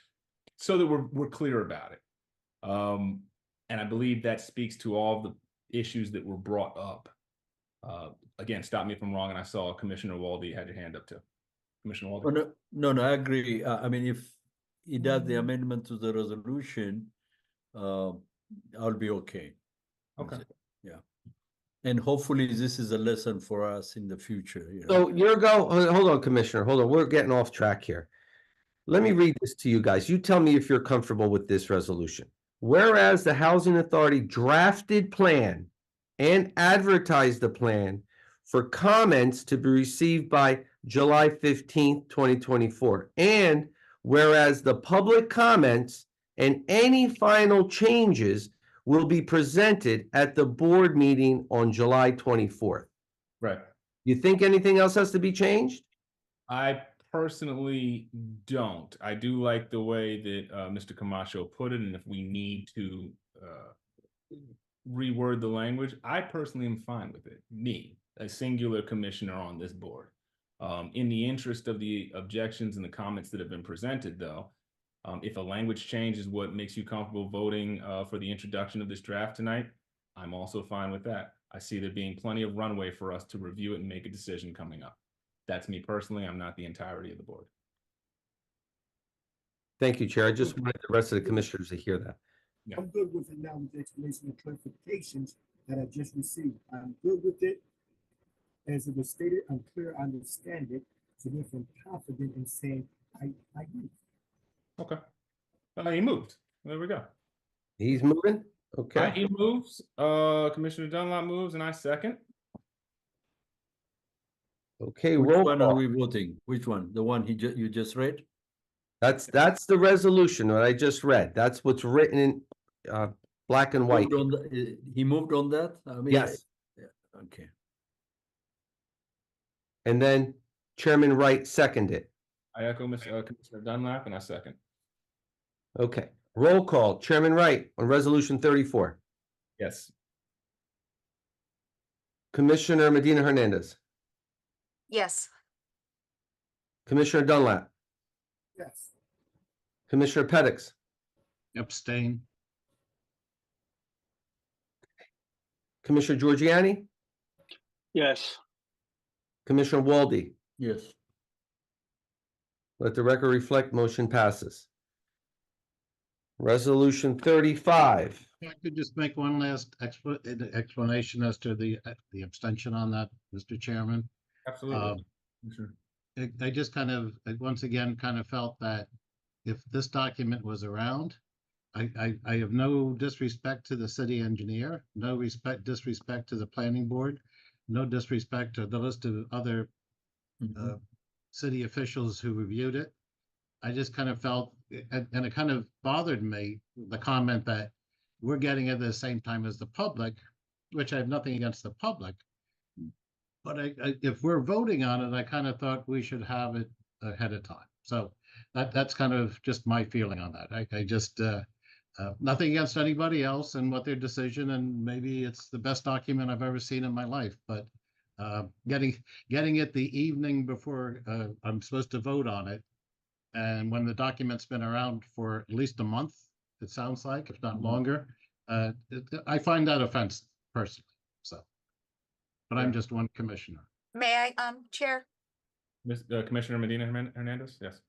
so that we're clear about it. And I believe that speaks to all the issues that were brought up. Again, stop me if I'm wrong, and I saw Commissioner Walde had your hand up too. Commissioner Walde? Oh, no, I agree. I mean, if he does the amendment to the resolution, I'll be okay. Okay. Yeah. And hopefully this is a lesson for us in the future, you know. So hold on, Commissioner, hold on, we're getting off track here. Let me read this to you guys. You tell me if you're comfortable with this resolution. Whereas the Housing Authority drafted plan and advertised the plan for comments to be received by July 15th, 2024. And whereas the public comments and any final changes will be presented at the board meeting on July 24th. Right. You think anything else has to be changed? I personally don't. I do like the way that Mr. Camacho put it, and if we need to reword the language, I personally am fine with it. Me, a singular commissioner on this board. In the interest of the objections and the comments that have been presented, though, if a language change is what makes you comfortable voting for the introduction of this draft tonight, I'm also fine with that. I see there being plenty of runway for us to review it and make a decision coming up. That's me personally. I'm not the entirety of the board. Thank you, Chair. I just wanted the rest of the commissioners to hear that. Yeah. I'm good with it now with the explanation and clarifications that I just received. I'm good with it. As it was stated, I'm clear, I understand it. So therefore I'm confident in saying I agree. Okay. He moved. There we go. He's moving? Okay. He moves. Commissioner Dunlop moves, and I second. Okay, Which roll one are call. we voting? Which one? The one you just read? That's the resolution that I just read. That's what's written in black and white. He moved on that? I mean, Yes. yeah, okay. And then Chairman Wright seconded. I echo Commissioner Dunlap, and I second. Okay, roll call. Chairman Wright on resolution 34. Yes. Commissioner Medina Hernandez. Yes. Commissioner Dunlap. Yes. Commissioner Pettix. Abstain. Commissioner Giorgiani. Yes. Commissioner Walde. Yes. Let the record reflect, motion passes. Resolution 35. I could just make one last explanation as to the abstention on that, Mr. Chairman. Absolutely. Sure. I just kind of, once again, kind of felt that if this document was around, I have no disrespect to the city engineer, no disrespect to the planning board, no disrespect to the list of other city officials who reviewed it. I just kind of felt, and it kind of bothered me, the comment that we're getting it at the same time as the public, which I have nothing against the public. But if we're voting on it, I kind of thought we should have it ahead of time. So that's kind of just my feeling on that. I just, nothing against anybody else and what their decision, and maybe it's the best document I've ever seen in my life, but getting it the evening before I'm supposed to vote on it, and when the document's been around for at least a month, it sounds like, if not longer, I find that offensive personally. So, but I'm just one commissioner. May I, Chair? Commissioner Medina Hernandez? Yes.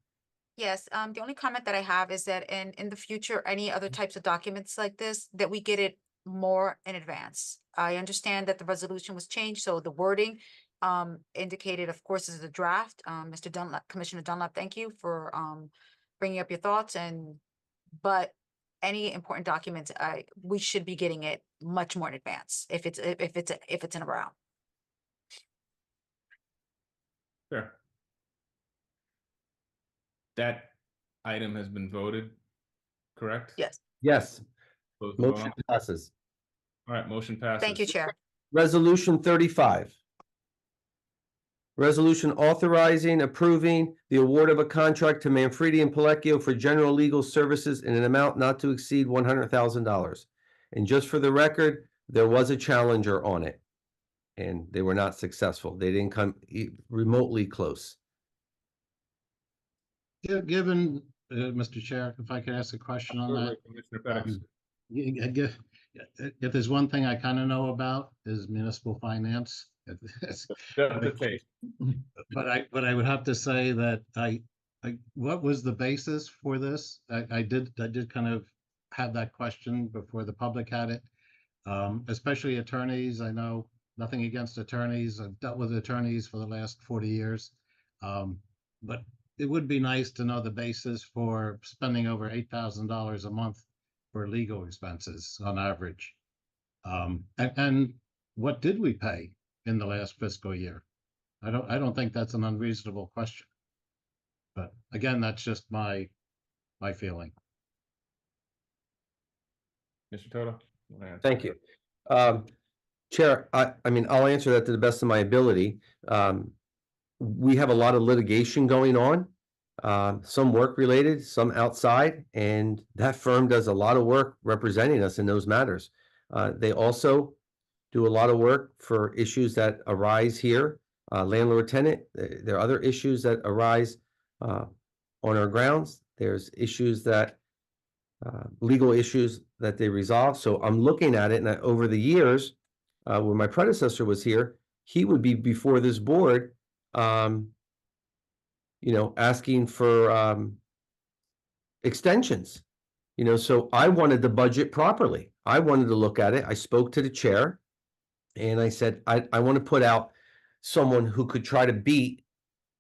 Yes, the only comment that I have is that in the future, any other types of documents like this, that we get it more in advance. I understand that the resolution was changed, so the wording indicated, of course, is a draft. Mr. Dunlap, Commissioner Dunlap, thank you for bringing up your thoughts, but any important documents, we should be getting it much more in advance if it's in a round. Sure. That item has been voted, correct? Yes. Yes, Close the vote. motion passes. All right, motion passes. Thank you, Chair. Resolution 35. Resolution authorizing, approving the award of a contract to Manfredi and Pellecchio for general legal services in an amount not to exceed $100,000. And just for the record, there was a challenger on it, and they were not successful. They didn't come remotely close. Given, Mr. Chair, if I could ask a question on that. Commissioner Pettis. If there's one thing I kind of know about is municipal finance. The tape. But I would have to say that what was the basis for this? I did kind of have that question before the public had it. Especially attorneys. I know nothing against attorneys. I've dealt with attorneys for the last 40 years. But it would be nice to know the basis for spending over $8,000 a month for legal expenses on average. And what did we pay in the last fiscal year? I don't think that's an unreasonable question. But again, that's just my feeling. Mr. Toto? Thank you. Chair, I mean, I'll answer that to the best of my ability. We have a lot of litigation going on, some work related, some outside, and that firm does a lot of work representing us in those matters. They also do a lot of work for issues that arise here, landlord tenant. There are other issues that arise on our grounds. There's issues that legal issues that they resolve. So I'm looking at it, and over the years, when my predecessor was here, he would be before this board, asking for extensions. So I wanted the budget properly. I wanted to look at it. I spoke to the chair, and I said, I want to put out someone who could try to beat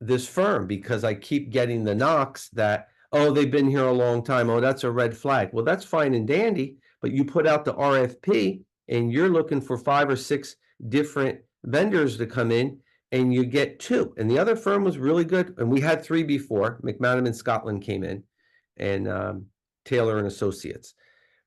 this firm, because I keep getting the knocks that, oh, they've been here a long time. Oh, that's a red flag. Well, that's fine and dandy, but you put out the RFP and you're looking for 5 or 6 different vendors to come in, and you get 2. And the other firm was really good. And we had 3 before. McManus and Scotland came in, and Taylor and Associates.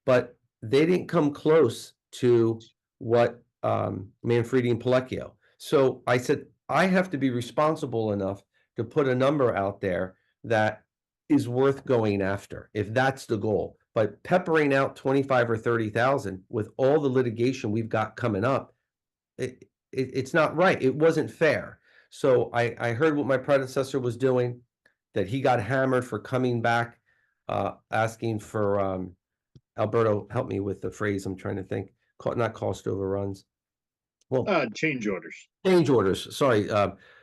But they didn't come close to what Manfredi and Pellecchio. So I said, I have to be responsible enough to put a number out there that is worth going after, if that's the goal. But peppering out 25 or 30,000 with all the litigation we've got coming up, it's not right. It wasn't fair. So I heard what my predecessor was doing, that he got hammered for coming back, asking for, Alberto, help me with the phrase I'm trying to think, not cost overruns. Well, Change orders. change orders. Sorry,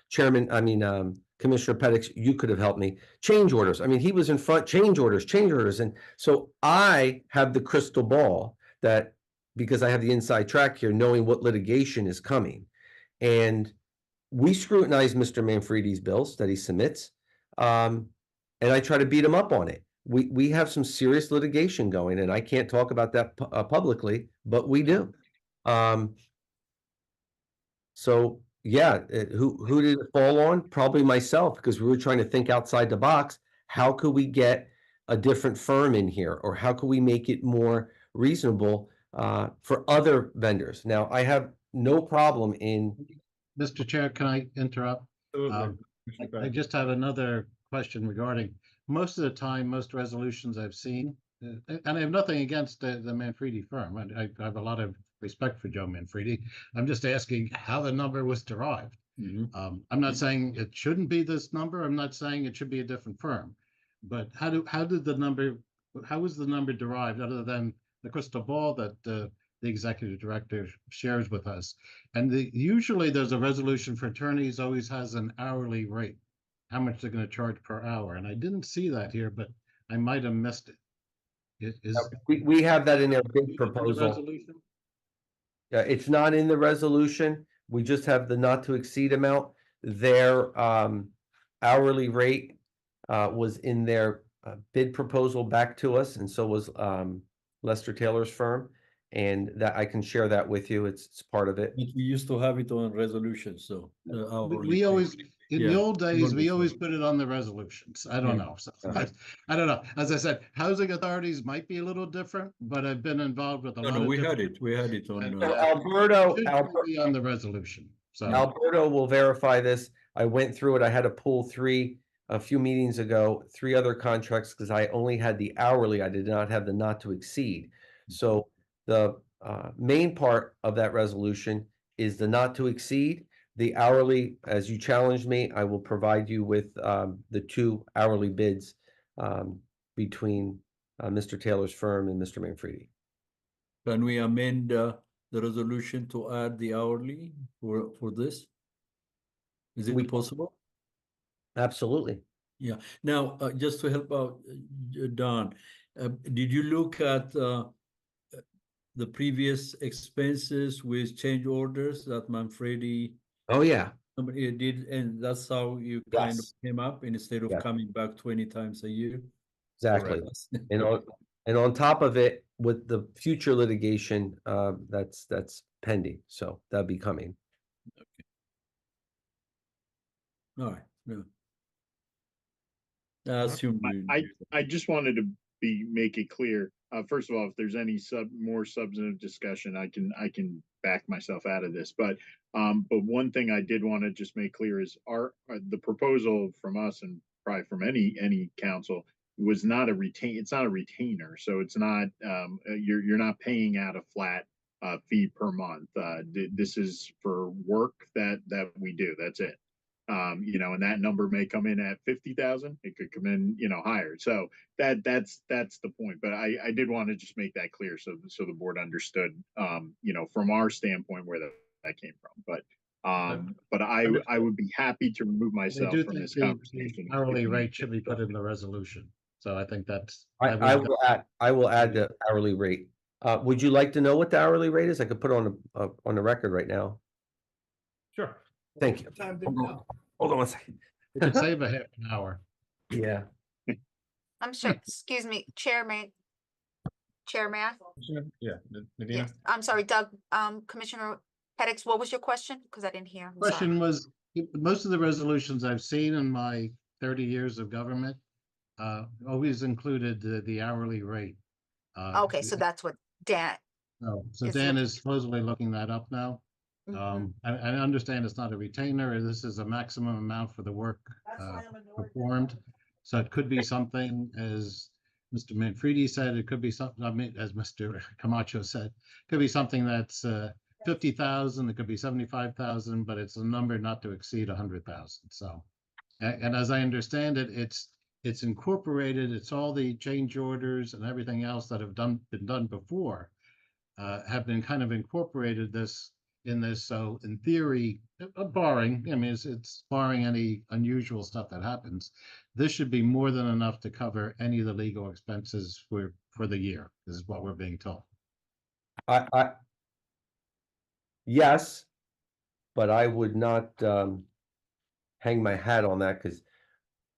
Chairman, Commissioner Pettis, you could have helped me. Change orders. I mean, he was in front, change orders. And so I have the crystal ball that, because I have the inside track here, knowing what litigation is coming. And we scrutinize Mr. Manfredi's bills that he submits. And I try to beat him up on it. We have some serious litigation going, and I can't talk about that publicly, but we do. So yeah, who did it fall on? Probably myself, because we were trying to think outside the box. How could we get a different firm in here, or how could we make it more reasonable for other vendors? Now, I have no problem in. Mr. Chair, can I interrupt? I just have another question regarding, most of the time, most resolutions I've seen, and I have nothing against the Manfredi firm. I have a lot of respect for Joe Manfredi. I'm just asking how the number was derived. I'm not saying it shouldn't be this number. I'm not saying it should be a different firm. But how was the number derived, other than the crystal ball that the executive director shares with us? And usually there's a resolution for attorneys, always has an hourly rate, how much they're going to charge per hour. And I didn't see that here, but I might have missed it. We have that in their bid proposal. Yeah, it's not in the resolution. We just have the not to exceed amount. Their hourly rate was in their bid proposal back to us, and so was Lester Taylor's firm. And that I can share that with you. It's part of it. But we used to have it on resolution, so. We always, in the old days, we always put it on the resolutions. I don't know. So, I don't know. As I said, housing authorities might be a little different, but I've been involved with a lot of. We had it on. Alberto, be on the resolution. So, Alberto will verify this. I went through it. I had to pull a few meetings ago, 3 other contracts because I only had the hourly. I did not have the not to exceed. So the main part of that resolution is the not to exceed. The hourly, as you challenged me, I will provide you with the 2 hourly bids between Mr. Taylor's firm and Mr. Manfredi. Can we amend the resolution to add the hourly for this? Is it We- possible? Absolutely. Yeah. Now, just to help out, Don, did you look at the previous expenses with change orders that Manfredi Oh, yeah. did, and that's how you kind of Yes. came up instead of Yeah. coming back 20 times a year? Exactly. Correct. And on top of it, with the future litigation, that's pending. So that'll be coming. All right. Yeah. I assume I just wanted to make it clear. First of all, if there's any more substantive discussion, I can back myself out of this. But one thing I did want to just make clear is the proposal from us and probably from any council was not it's not a retainer, so it's not you're not paying out a flat fee per month. This is for work that we do. That's it. And that number may come in at 50,000. It could come in, higher. So that's the point. But I did want to just make that clear so the board understood, from our standpoint where that came from. But I would be happy to remove I myself do from think this the conversation. hourly rate should be put in the resolution. So I think that's. I will add the hourly rate. Would you like to know what the hourly rate is? I could put it on the record right now. Sure. Thank you. What time did it now? Hold on one second. We could save a half an hour. Yeah. I'm sure, excuse me, Chair, may I? Yeah, Nadina? Yes, I'm sorry, Doug, Commissioner Pettix, what was your question? Because I didn't hear. I'm sorry. Question was, most of the resolutions I've seen in my 30 years of government always included the hourly rate. Okay, so that's what Dan, So is Dan looking- is supposedly looking that up now. mhm. I understand it's not a retainer. This is a maximum amount for the work performed. So it could be something, as Mr. Manfredi said, it could be something, I mean, as Mr. Camacho said, it could be something that's 50,000, it could be 75,000, but it's a number not to exceed 100,000. So, and as I understand it, it's incorporated, it's all the change orders and everything else that have been done before have been kind of incorporated in this. So in theory, barring, I mean, it's barring any unusual stuff that happens, this should be more than enough to cover any of the legal expenses for the year. This is what we're being told. Yes, but I would not hang my hat on that because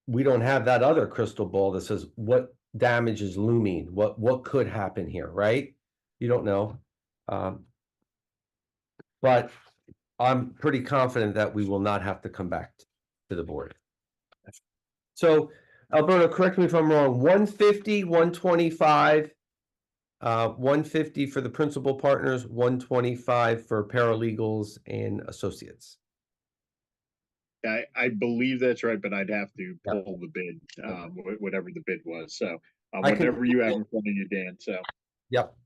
we don't have that other crystal ball that says what damage is looming, what could happen here, right? You don't know. But I'm pretty confident that we will not have to come back to the board. So Alberto, correct me if I'm wrong, 150, 125, 150 for the principal partners, 125 for paralegals and associates. I believe that's right, but I'd have to Yeah. pull the bid, whatever the bid was. So I can- whatever you have in front of you, Dan. So Yep.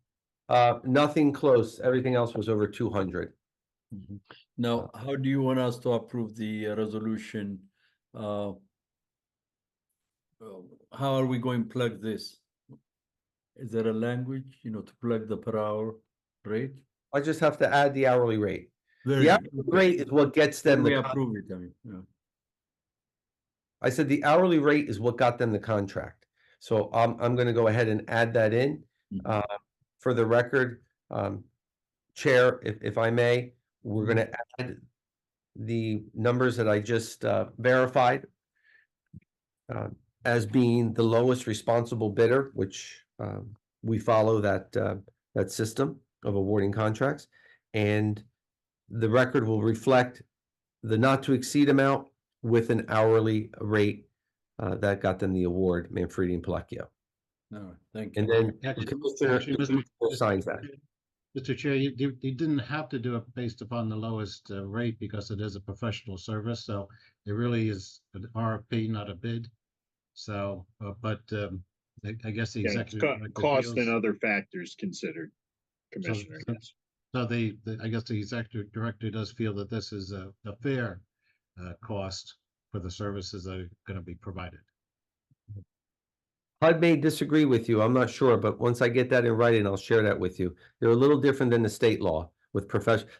Nothing close. Everything else was over 200. Now, how do you want us to approve the resolution? How are we going to plug this? Is there a language, to plug the per hour rate? I just have to add the hourly rate. Very The good. hourly rate is what gets them We the, approve it, I mean, yeah. I said the hourly rate is what got them the contract. So I'm gonna go ahead and add that in. Mhm. For the record, Chair, if I may, we're gonna add the numbers that I just verified as being the lowest responsible bidder, which we follow that system of awarding contracts. And the record will reflect the not to exceed amount with an hourly rate that got them the award, Manfredi and Pellecchio. All right, thank you. And then the Actually, commissioner signs that. Mr. Chair, you didn't have to do it based upon the lowest rate because it is a professional service, so it really is an RFP, not a bid. So, I guess the Yeah, it's executive director cost and feels. other factors considered, Commissioner, so- yes. So I guess the executive director does feel that this is a fair cost for the services that are going to be provided. HUD may disagree with you, I'm not sure, but once I get that in writing, I'll share that with you. They're a little different than the state law with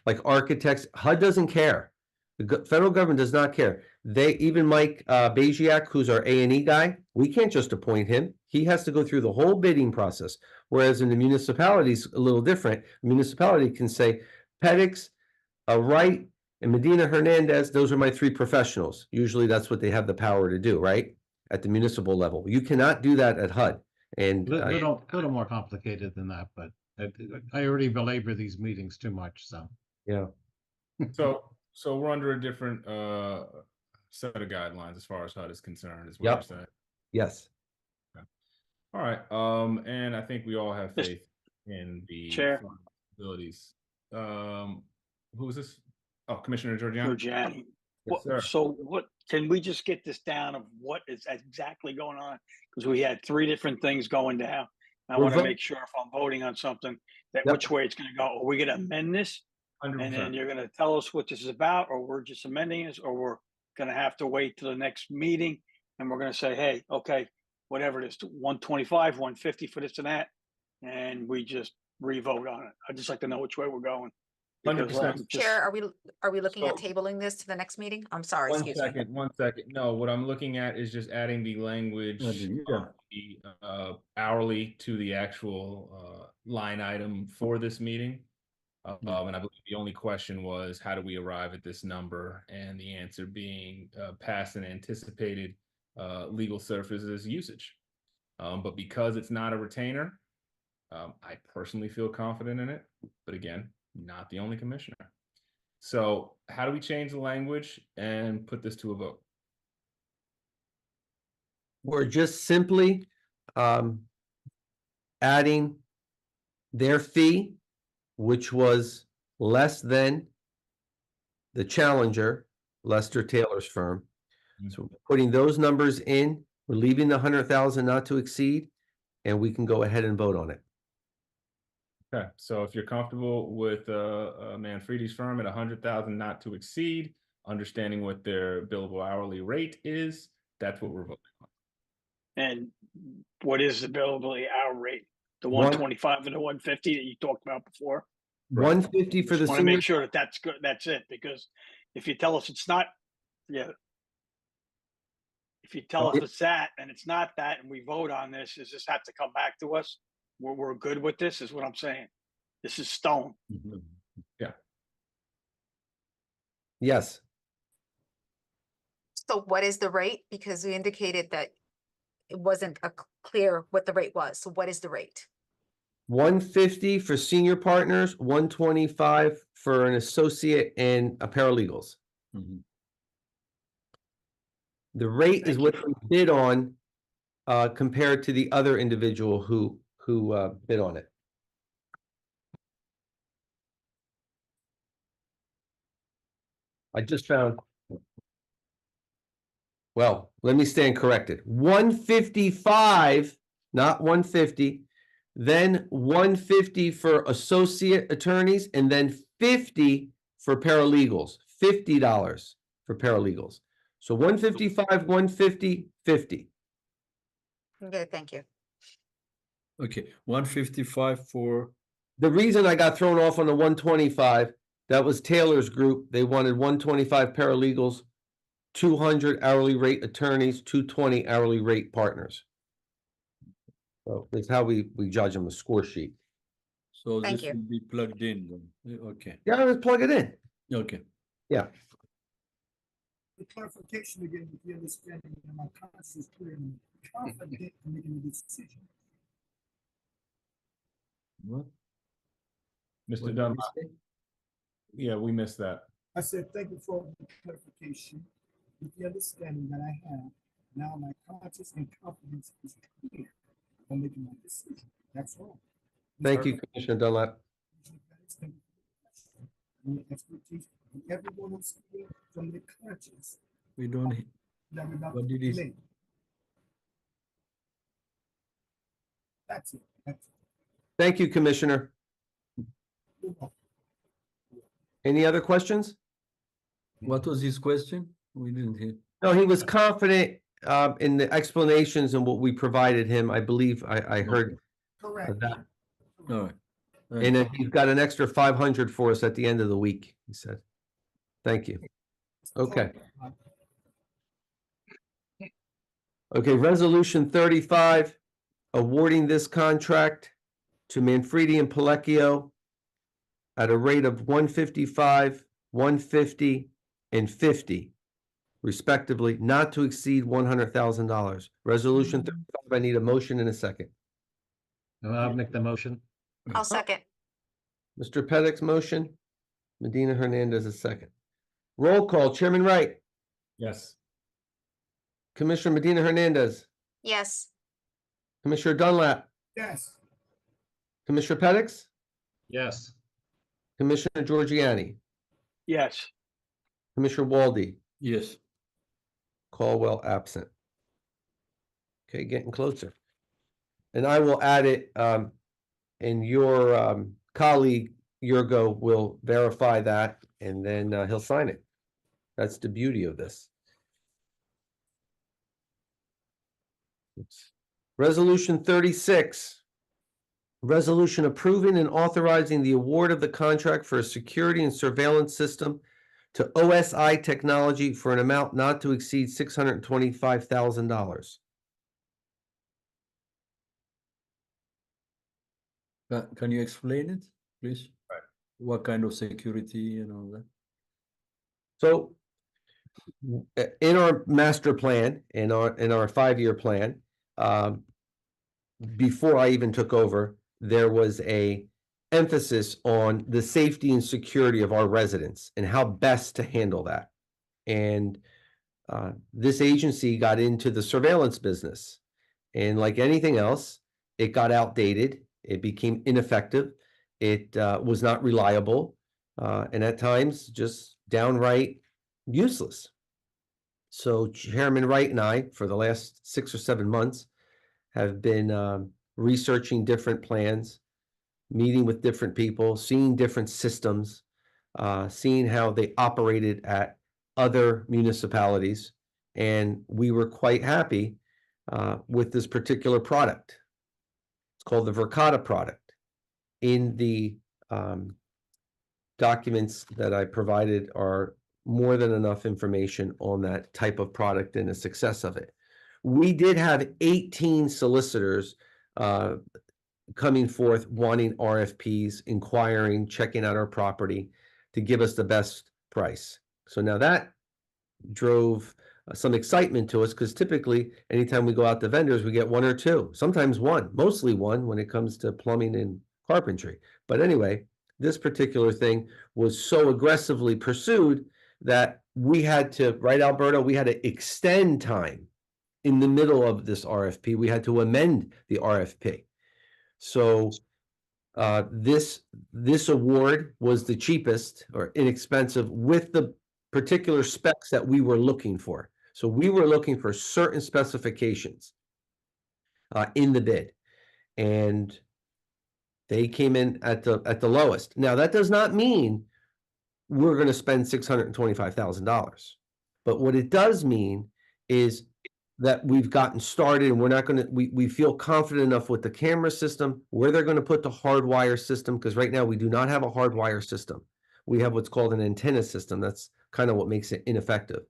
like architects. HUD doesn't care. The federal government does not care. Even Mike Bajiak, who's our A&E guy, we can't just appoint him. He has to go through the whole bidding process. Whereas in the municipalities, a little different. A municipality can say, Pedix, Wright, and Medina Hernandez, those are my three professionals. Usually that's what they have the power to do, right? At the municipal level. You cannot do that at HUD. And Little more complicated than that, but I already belabor these meetings too much, so. yeah. So we're under a different set of guidelines as far as HUD is concerned, is what you're Yep. saying. Yes. All right. And I think we all have Mr. faith in the Chair. abilities. Who is this? Oh, Commissioner Georgiano. Giuliani. Yes, sir. So what, can we just get this down of what is exactly going on? Because we had three different things going down. I We're want to vo- make sure if I'm voting on something, that Yep. which way it's going to go. Are we going to amend this? 100%. And then you're going to tell us what this is about, or we're just amending this, or we're going to have to wait till the next meeting and we're going to say, hey, okay, whatever it is, 125, 150 for this and that, and we just re-vote on it. I'd just like to know which way we're going. Because 100%. I'm just- Chair, are we looking at So- tabling this to the next meeting? I'm sorry, One excuse me. second, 1 second. No, what I'm looking at is just adding the language, Yeah. the hourly to the actual line item for this meeting. And I believe the only question was, how do we arrive at this number? And the answer being past and anticipated legal services usage. But because it's not a retainer, I personally feel confident in it. But again, not the only commissioner. So how do we change the language and put this to a vote? We're just simply adding their fee, which was less than the challenger, Lester Taylor's firm. So we're putting those numbers in, we're leaving the 100,000 not to exceed, and we can go ahead and vote on it. Okay, so if you're comfortable with Manfredi's firm at 100,000 not to exceed, understanding what their billable hourly rate is, that's what we're voting on. And what is the billable hour rate? The One- 125 and the 150 that you talked about before? 150 for the Just want to senior. make sure that that's good. That's it. Because if you tell us it's not, yeah. If you tell us it's that and it's not that, and we vote on this, does this have to come back to us? We're good with this, is what I'm saying. This is stone. Yes, So what is the rate? Because we indicated that it wasn't clear what the rate was. So what is the rate? 150 for senior partners, 125 for an associate and a paralegals. Mhm. The rate is Thank what we bid on compared to the other individual who bid on it. I just found. Well, let me stand corrected. 155, not 150, then 150 for associate attorneys, and then 50 for paralegals. $50 for paralegals. So 155, 150, 50. Okay, thank you. Okay, 155 for, The reason I got thrown off on the 125, that was Taylor's group. They wanted 125 paralegals, 200 hourly rate attorneys, 220 hourly rate partners. So that's how we judge them, a score sheet. so Thank this you. will be plugged in then. Okay, Yeah, let's plug it in. okay. Yeah. The clarification again, with the understanding that my conscience is clear and I'm confident in making a decision. What? Mr. What did Dunn, you say? yeah, we missed that. I said, thank you for the clarification. With the understanding that I have, now my conscience and confidence is clear on making my decision. That's all. Thank you, Commissioner Dunlap. Thank you for the question. And the expertise of everyone on screen from the conscience We don't, he- that we're about What to did he delay. That's it. That's it. Thank you, Commissioner. You're welcome. Any other questions? what was his question? We didn't hear. No, he was confident in the explanations and what we provided him. I believe I heard Correct. that. All right. And then he's got an extra 500 for us at the end of the week, he said. Thank you. Okay. Okay, resolution 35, awarding this contract to Manfredi and Pellecchio at a rate of 155, 150, and 50 respectively, not to exceed $100,000. Resolution 35, I need a motion in a second. I'll make the motion. I'll second. Mr. Pettick's motion, Medina Hernandez a second. Roll call, Chairman Wright, Yes. Commissioner Medina Hernandez, Yes. Commissioner Dunlap, Yes. Commissioner Pettix, Yes. Commissioner Giorgiani, Yes. Commissioner Walde, Yes. Caldwell absent. Okay, getting closer. And I will add it, and your colleague, Yurgo, will verify that, and then he'll sign it. That's the beauty of this. Resolution 36. Resolution approving and authorizing the award of the contract for a security and surveillance system to OSI Technology for an amount not to exceed $625,000. Can you explain it, please? Right. What kind of security and all that? So in our master plan, in our 5-year plan, before I even took over, there was a emphasis on the safety and security of our residents and how best to handle that. And this agency got into the surveillance business. And like anything else, it got outdated. It became ineffective. It was not reliable. And at times just downright useless. So Chairman Wright and I, for the last 6 or 7 months, have been researching different plans, meeting with different people, seeing different systems, seeing how they operated at other municipalities. And we were quite happy with this particular product. It's called the Verkada product. In the documents that I provided are more than enough information on that type of product and the success of it. We did have 18 solicitors coming forth wanting RFPs, inquiring, checking out our property to give us the best price. So now that drove some excitement to us, because typically anytime we go out to vendors, we get 1 or 2, sometimes 1, mostly 1 when it comes to plumbing and carpentry. But anyway, this particular thing was so aggressively pursued that we had to, right, Alberto, we had to extend time in the middle of this RFP. We had to amend the RFP. So this award was the cheapest or inexpensive with the particular specs that we were looking for. So we were looking for certain specifications in the bid, and they came in at the lowest. Now, that does not mean we're going to spend $625,000. But what it does mean is that we've gotten started, and we're not going to, we feel confident enough with the camera system, where they're going to put the hardwire system, because right now we do not have a hardwire system. We have what's called an antenna system. That's kind of what makes it ineffective.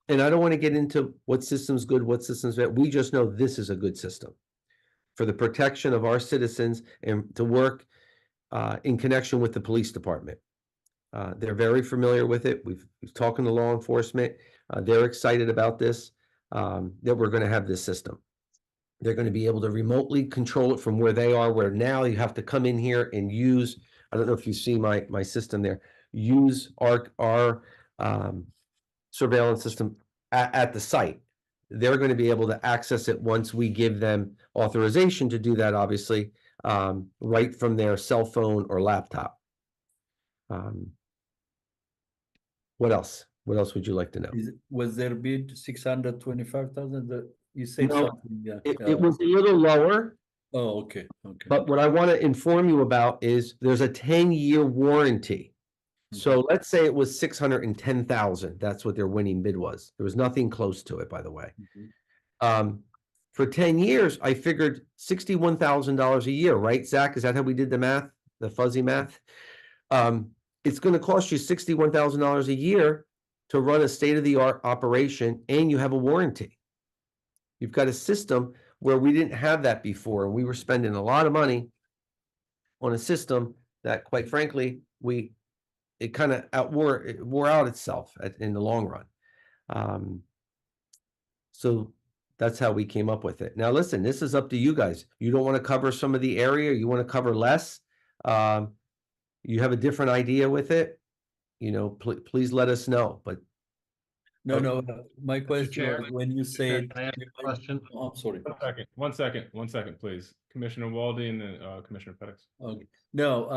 And I don't want to get into what system's good, what system's bad. We just know this is a good system for the protection of our citizens and to work in connection with the police department. They're very familiar with it. We've talked to law enforcement. They're excited about this, that we're going to have this system. They're going to be able to remotely control it from where they are, where now you have to come in here and use, I don't know if you see my system there, use our surveillance system at the site. They're going to be able to access it once we give them authorization to do that, obviously. right from their cell phone or laptop. What else? What else would you like to know? Was their bid 625,000? You said No, something, yeah. It was a little lower, Oh, okay, okay. but what I want to inform you about is there's a 10-year warranty. So let's say it was 610,000. That's what their winning bid was. There was nothing close to it, by the way. For 10 years, I figured $61,000 a year, right, Zach? Is that how we did the math, the fuzzy math? It's going to cost you $61,000 a year to run a state-of-the-art operation, and you have a warranty. You've got a system where we didn't have that before, and we were spending a lot of money on a system that, quite frankly, it kind of wore out itself in the long run. So that's how we came up with it. Now, listen, this is up to you guys. You don't want to cover some of the area, you want to cover less. You have a different idea with it, please let us know. But No, my question Chair, was when you said. Can I ask a question? Oh, I'm sorry. One second, please. Commissioner Walde and then Commissioner Pettis. Okay. No,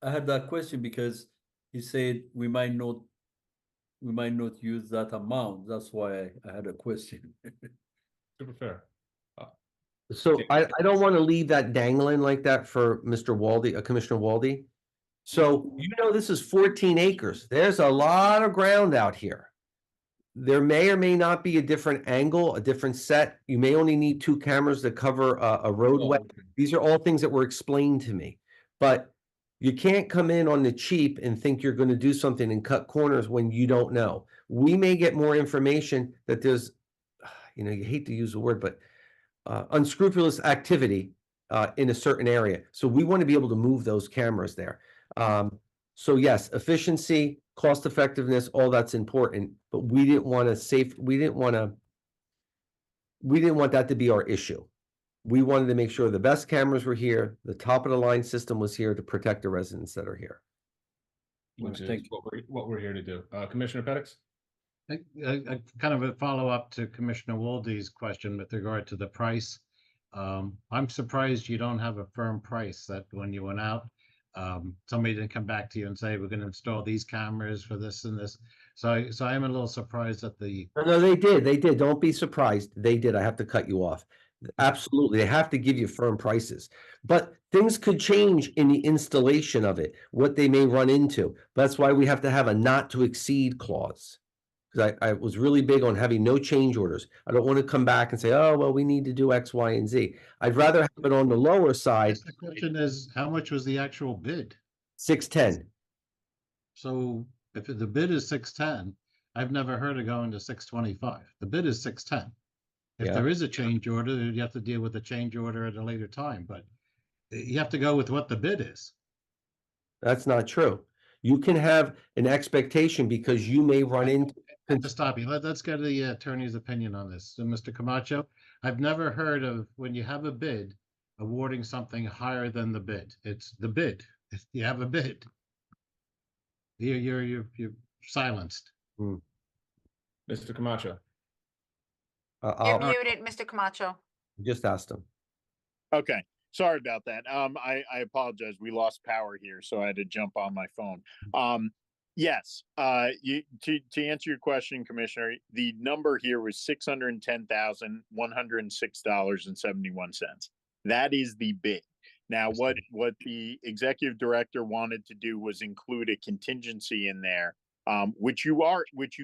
I had that question because he said we might not use that amount. That's why I had a question. Super fair. so I don't want to leave that dangling like that for Mr. Walde, Commissioner Walde. So, this is 14 acres. There's a lot of ground out here. There may or may not be a different angle, a different set. You may only need 2 cameras to cover a roadway. Oh, okay. These are all things that were explained to me. But you can't come in on the cheap and think you're going to do something and cut corners when you don't know. We may get more information that there's, you hate to use the word, but unscrupulous activity in a certain area. So we want to be able to move those cameras there. So yes, efficiency, cost effectiveness, all that's important, but we didn't want that to be our issue. We wanted to make sure the best cameras were here, the top of the line system was here to protect the residents that are here. Which is Thank what we're here to do. Commissioner Pettis? I kind of a follow-up to Commissioner Walde's question with regard to the price. I'm surprised you don't have a firm price that when you went out, somebody didn't come back to you and say, we're going to install these cameras for this and this. So I'm a little surprised at the. No, they did. Don't be surprised. They did. I have to cut you off. Absolutely. They have to give you firm prices, but things could change in the installation of it, what they may run into. That's why we have to have a not to exceed clause. Because I was really big on having no change orders. I don't want to come back and say, oh, well, we need to do X, Y, and Z. I'd rather have it on the lower side. The question is, how much was the actual bid? 610. So if the bid is 610, I've never heard of going to 625. The bid is 610. If Yeah. there is a change order, you have to deal with the change order at a later time, but you have to go with what the bid is. That's not true. You can have an expectation because you may run into. To stop you, let's get the attorney's opinion on this. So, Mr. Camacho, I've never heard of when you have a bid, awarding something higher than the bid. It's the bid. If you have a bid, you're silenced. Mr. Camacho? You're I'll muted, Mr. Camacho. just ask them. Okay, sorry about that. I apologize. We lost power here, so I had to jump on my phone. Yes, to answer your question, Commissioner, the number here was $610,106.71. That is the bid. Now, what the executive director wanted to do was include a contingency in there, which you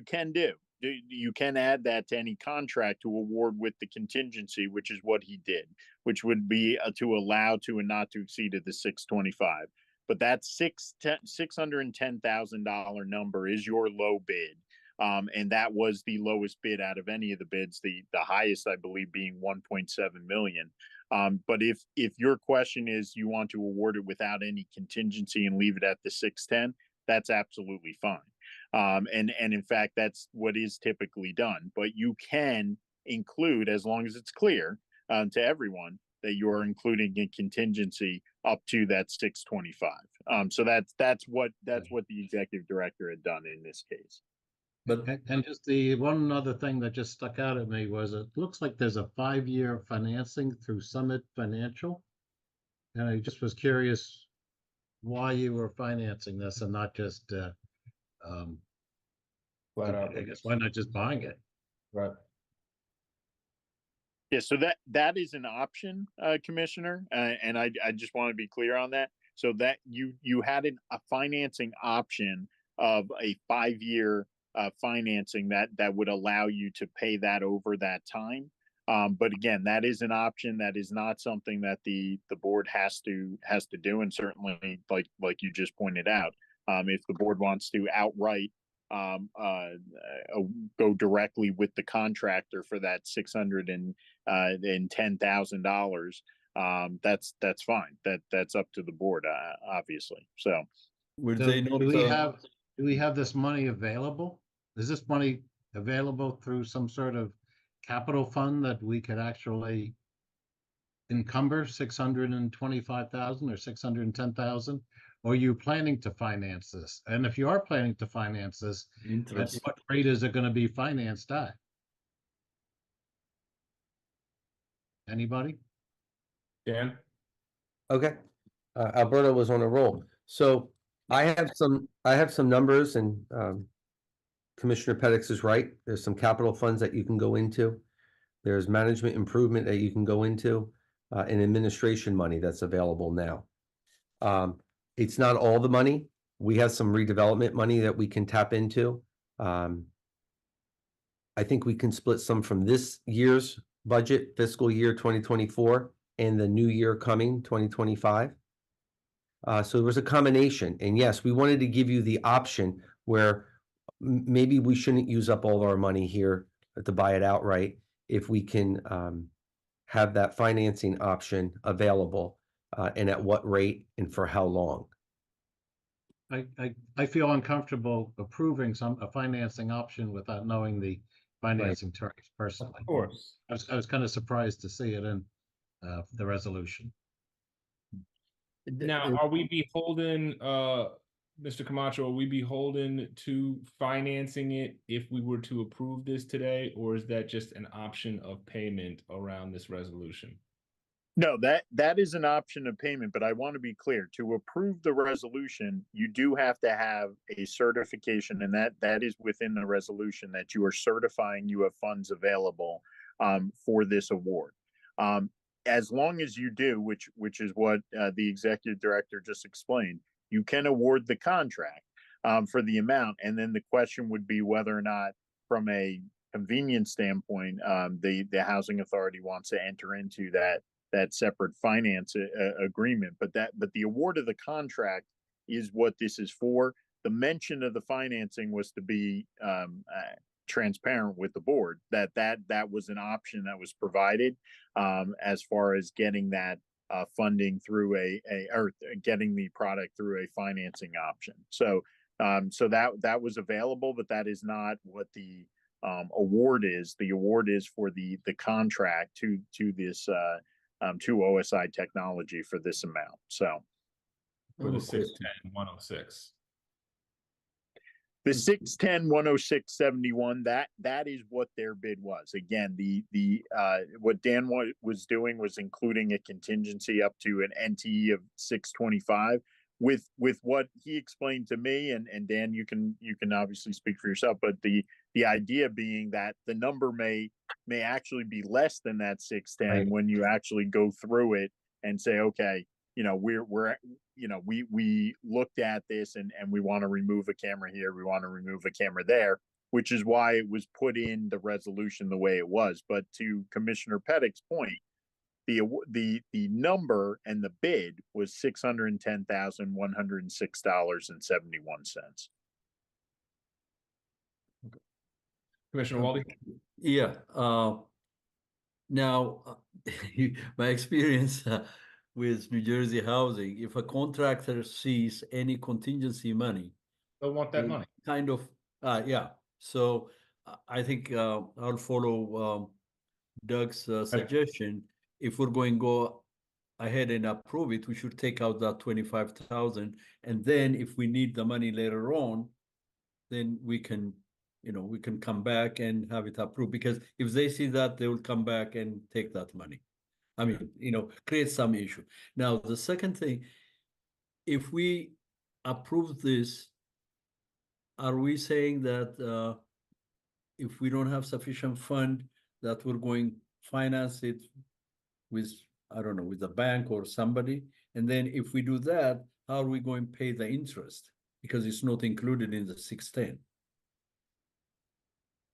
can do. You can add that to any contract to award with the contingency, which is what he did, which would be to allow to and not to exceed at the 625. But that $610,000 number is your low bid. And that was the lowest bid out of any of the bids, the highest, I believe, being 1.7 million. But if your question is you want to award it without any contingency and leave it at the 610, that's absolutely fine. And in fact, that's what is typically done. But you can include, as long as it's clear to everyone, that you're including a contingency up to that 625. So that's what the executive director had done in this case. But and just the one other thing that just stuck out at me was it looks like there's a 5-year financing through Summit Financial. And I just was curious why you were financing this and not just, Flat out. I guess, why not just buying it? Right. Yeah, so that is an option, Commissioner, and I just want to be clear on that. So that you had a financing option of a 5-year financing that would allow you to pay that over that time. But again, that is an option. That is not something that the board has to do, and certainly, like you just pointed out, if the board wants to outright go directly with the contractor for that $610,000, that's fine. That's up to the board, obviously. So Will So they not? do we have this money available? Is this money available through some sort of capital fund that we could actually encumber 625,000 or 610,000? Or are you planning to finance this? And if you are planning to finance this, at Interest. what rate is it going to be financed at? Anybody? Dan? Okay. Alberto was on a roll. So I have some numbers, and Commissioner Pettis is right. There's some capital funds that you can go into. There's management improvement that you can go into, and administration money that's available now. It's not all the money. We have some redevelopment money that we can tap into. I think we can split some from this year's budget, fiscal year 2024, and the new year coming, 2025. So there was a combination, and yes, we wanted to give you the option where maybe we shouldn't use up all our money here to buy it outright if we can have that financing option available, and at what rate and for how long. I feel uncomfortable approving a financing option without knowing the financing terms personally. Of course. I was kind of surprised to see it in the resolution. Now, are we beholden, Mr. Camacho, are we beholden to financing it if we were to approve this today, or is that just an option of payment around this resolution? no, that is an option of payment, but I want to be clear. To approve the resolution, you do have to have a certification, and that is within the resolution, that you are certifying you have funds available for this award. As long as you do, which is what the executive director just explained, you can award the contract for the amount, and then the question would be whether or not, from a convenience standpoint, the housing authority wants to enter into that separate finance agreement. But the award of the contract is what this is for. The mention of the financing was to be transparent with the board, that was an option that was provided as far as getting that funding through or getting the product through a financing option. So that was available, but that is not what the award is. The award is for the contract to this to OSI Technology for this amount. So For the 610-106. the 610-106-71, that is what their bid was. Again, the what Dan was doing was including a contingency up to an NTE of 625. With what he explained to me, and Dan, you can obviously speak for yourself, but the idea being that the number may actually be less than that 610 Right. when you actually go through it and say, okay, we looked at this and we want to remove a camera here, we want to remove a camera there, which is why it was put in the resolution the way it was. But to Commissioner Pettick's point, the number and the bid was $610,106.71. Commissioner Walde? Yeah. Now, my experience with New Jersey housing, if a contractor sees any contingency money, They'll want that they money. kind of, yeah. So I think I'll follow Doug's suggestion. If we're going to go ahead and approve it, we should take out that 25,000, and then if we need the money later on, then we can come back and have it approved. Because if they see that, they will come back and take that money. I mean, create some issue. Now, the second thing, if we approve this, are we saying that if we don't have sufficient fund, that we're going finance it with, I don't know, with the bank or somebody? And then if we do that, how are we going to pay the interest? Because it's not included in the 610.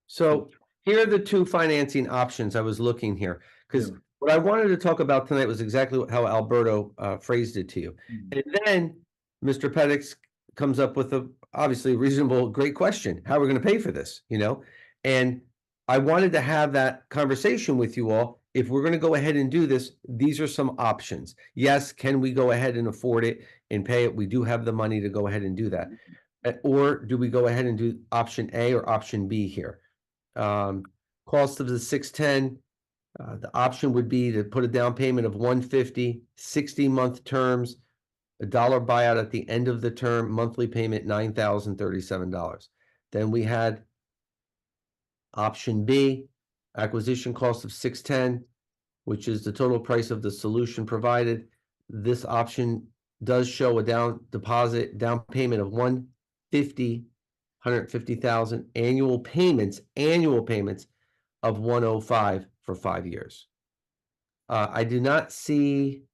So here are the two financing options I was looking here, because Yeah. what I wanted to talk about tonight was exactly how Alberto phrased it to you. And then Mr. Pettis comes up with a obviously reasonable, great question. How are we going to pay for this? And I wanted to have that conversation with you all. If we're going to go ahead and do this, these are some options. Yes, can we go ahead and afford it and pay it? We do have the money to go ahead and do that. Or do we go ahead and do option A or option B here? Cost of the 610, the option would be to put a down payment of 150, 60-month terms, $1 buyout at the end of the term, monthly payment $9,037. Then we had option B, acquisition cost of 610, which is the total price of the solution provided. This option does show a down payment of 150,000, annual payments of 105 for 5 years. I do not see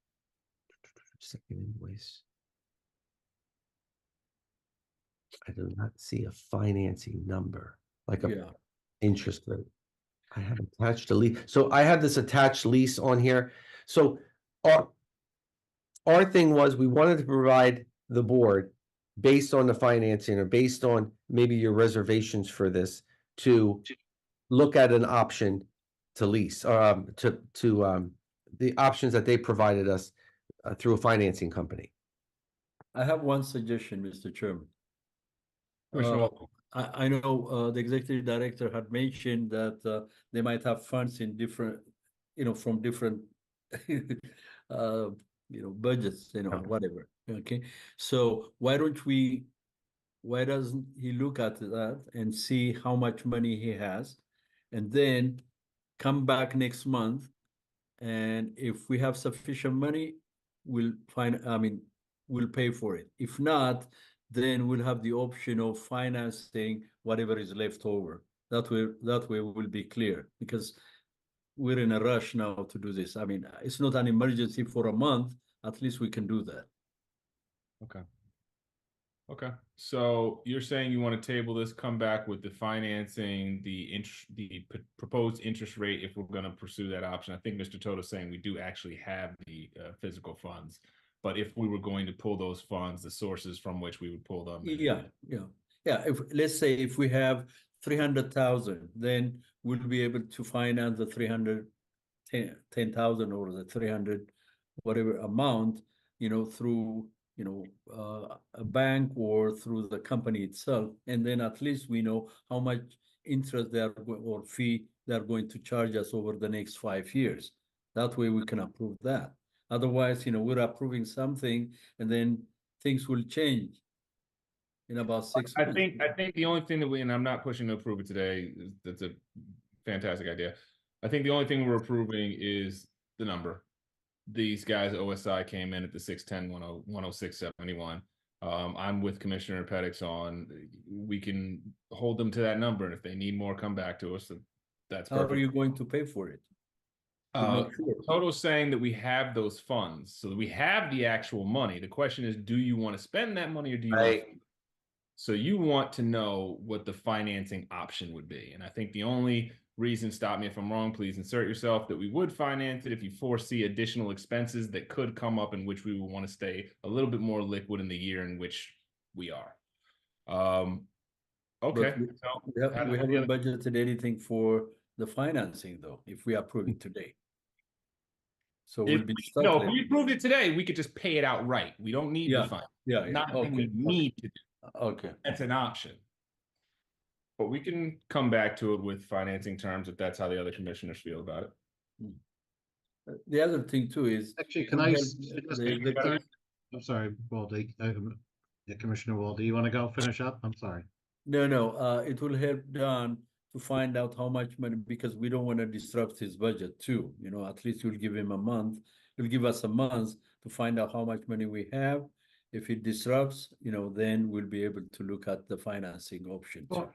second invoice. I do not see a financing number, like a interest rate. I have attached a lease. So I have this attached lease on here. So our thing was we wanted to provide the board based on the financing or based on maybe your reservations for this to look at an option to lease to the options that they provided us through a financing company. I have one suggestion, Mr. Chairman. Commissioner Walton. I know the executive director had mentioned that they might have funds in different, from different, budgets, whatever. Okay, so why doesn't he look at that and see how much money he has, and then come back next month, and if we have sufficient money, we'll pay for it. If not, then we'll have the option of financing whatever is left over. That way we'll be clear, because we're in a rush now to do this. I mean, it's not an emergency for a month. At least we can do that. Okay. So you're saying you want to table this, come back with the financing, the proposed interest rate if we're going to pursue that option. I think Mr. Toto's saying we do actually have the physical funds, but if we were going to pull those funds, the sources from which we would pull them. Yeah. If let's say if we have 300,000, then we'll be able to finance the 310,000 or the 300 whatever amount, through a bank or through the company itself, and then at least we know how much interest or fee they're going to charge us over the next 5 years. That way we can approve that. Otherwise, we're approving something and then things will change in about 6 months. I think the only thing that and I'm not pushing to approve it today, that's a fantastic idea. I think the only thing we're approving is the number. These guys, OSI, came in at the 610, 106.71. I'm with Commissioner Pettis on, we can hold them to that number, and if they need more, come back to us. That's perfect. How are you going to pay for it? Toto's saying that we have those funds, so that we have the actual money. The question is, do you want to spend that money, or do you want to? So you want to know what the financing option would be. And I think the only reason, stop me if I'm wrong, please insert yourself, that we would finance it if you foresee additional expenses that could come up in which we would want to stay a little bit more liquid in the year in which we are. Okay. We haven't budgeted anything for the financing, though, if we approve it today. So we'll be stuck. No, if we approved it today, we could just pay it outright. We don't need the fund. Not okay. we need to do. Okay. That's an option. But we can come back to it with financing terms if that's how the other commissioners feel about it. The other thing too is actually, can I'm sorry, Waldy, Commissioner Waldy, you want to go finish up? I'm sorry. No, it will help Don to find out how much money, because we don't want to disrupt his budget too, you know, at least we'll give him a month. He'll give us a month to find out how much money we have. If it disrupts, you know, then we'll be able to look at the financing option too.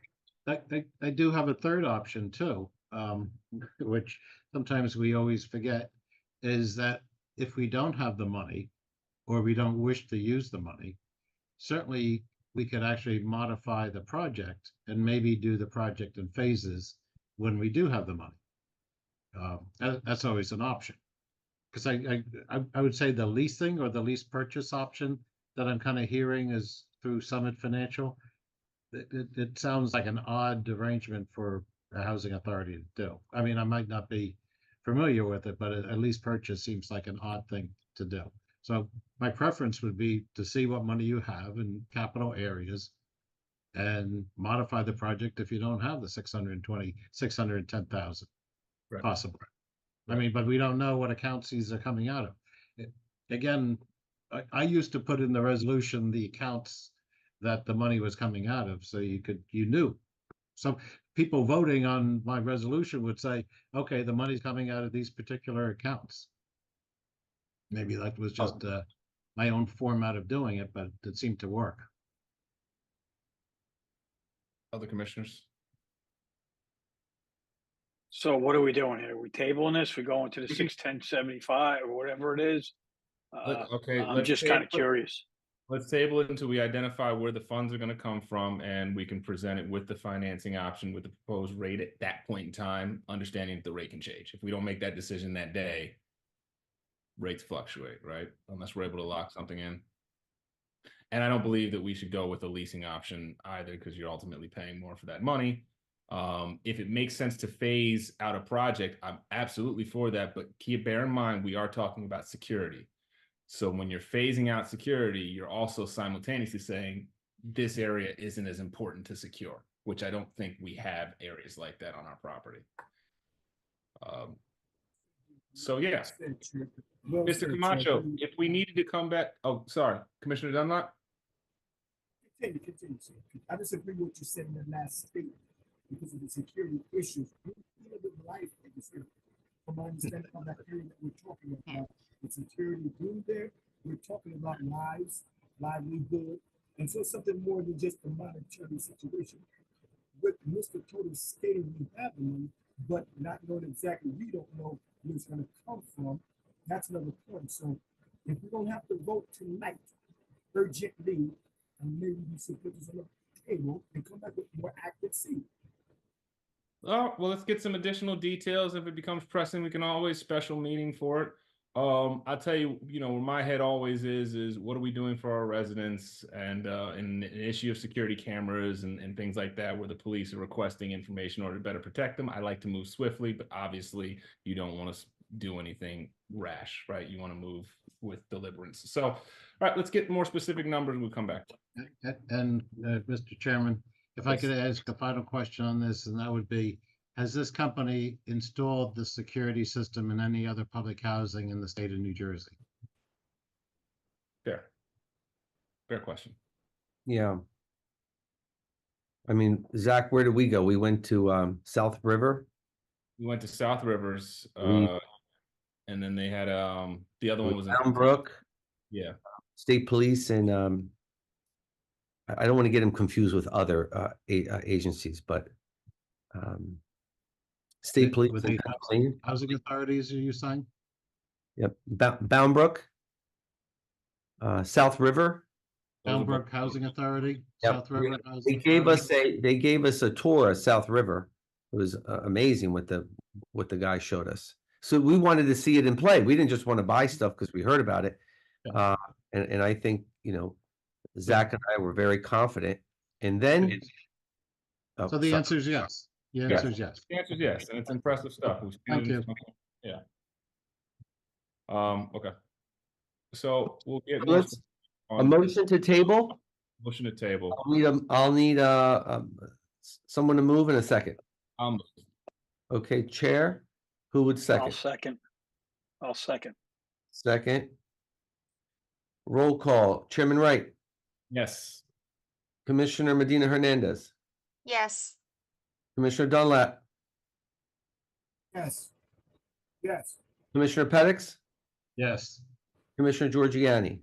Well, I do have a third option too, which sometimes we always forget, is that if we don't have the money or we don't wish to use the money, certainly we could actually modify the project and maybe do the project in phases when we do have the money. That's always an option. Because I would say the leasing or the lease purchase option that I'm kind of hearing is through Summit Financial. It sounds like an odd arrangement for a housing authority to do. I mean, I might not be familiar with it, but at least purchase seems like an odd thing to do. So my preference would be to see what money you have in capital areas and modify the project if you don't have the 610,000 Right. possible. I mean, but we don't know what accounts these are coming out of. Again, I used to put in the resolution the accounts that the money was coming out of, so you knew. Some people voting on my resolution would say, okay, the money's coming out of these particular accounts. Maybe that was just my own format of doing it, but it seemed to work. Other commissioners? So what are we doing here? We tabling this? We going to the 61075 or whatever it is? Okay, I'm let's just kind of table it. curious. Let's table it until we identify where the funds are going to come from, and we can present it with the financing option with the proposed rate at that point in time, understanding that the rate can change. If we don't make that decision that day, rates fluctuate, right? Unless we're able to lock something in. And I don't believe that we should go with a leasing option either, because you're ultimately paying more for that money. If it makes sense to phase out a project, I'm absolutely for that. But bear in mind, we are talking about security. So when you're phasing out security, you're also simultaneously saying this area isn't as important to secure, which I don't think we have areas like that on our property. So yeah, Mr. Camacho, if we needed to come back, oh, sorry, Commissioner Dunlop. Continue, sir. I disagree with what you said in the last statement because of the security issues. We live in life in this area. From my understanding of that area that we're talking about, the security being there, we're talking about lives, livelihood, and so something more than just a monetary situation. With Mr. Total stating we have the money, but not knowing exactly, we don't know where it's going to come from. That's another point. So if we're going to have to vote tonight, urgently, and maybe we should put this on the table and come back with more accuracy. Oh, well, let's get some additional details. If it becomes pressing, we can always special meeting for it. I'll tell you, you know, where my head always is what are we doing for our residents, and an issue of security cameras and things like that, where the police are requesting information in order to better protect them. I like to move swiftly, but obviously you don't want to do anything rash, right? You want to move with deliberance. So, all right, let's get more specific numbers. We'll come back. And Mr. Chairman, if I could ask a final question on this, and that would be, has this company installed the security system in any other public housing in the state of New Jersey? Fair question. Yeah. I mean, Zach, where did we go? We went to South River. We went to South Rivers, We- and then they had the other one was in Brook, yeah. State Police, and I don't want to get them confused with other agencies, but State Police With in the Pennsylvania. housing authorities, are you saying? Yep, Bound Brook, South River. Boundbrook Housing Authority, Yep. South River They Housing gave Authority? us they gave us a tour of South River. It was amazing what the guy showed us. So we wanted to see it in play. We didn't just want to buy stuff because we heard about it. Yeah. And I think, you know, Zach and I were very confident. And then So the answer is yes. The answer is yes. The answer is yes, and it's impressive stuff. We've seen Thank it. you. Yeah. Okay. So we'll get So let's a on motion to table. motion to table. I'll need someone to move in a second. Okay, Chair, who would I'll second? second. Second. Roll call. Chairman Wright, Yes. Commissioner Medina Hernandez, Yes. Commissioner Dunlap, Yes. Yes. Commissioner Petix, Yes. Commissioner Giorgiani,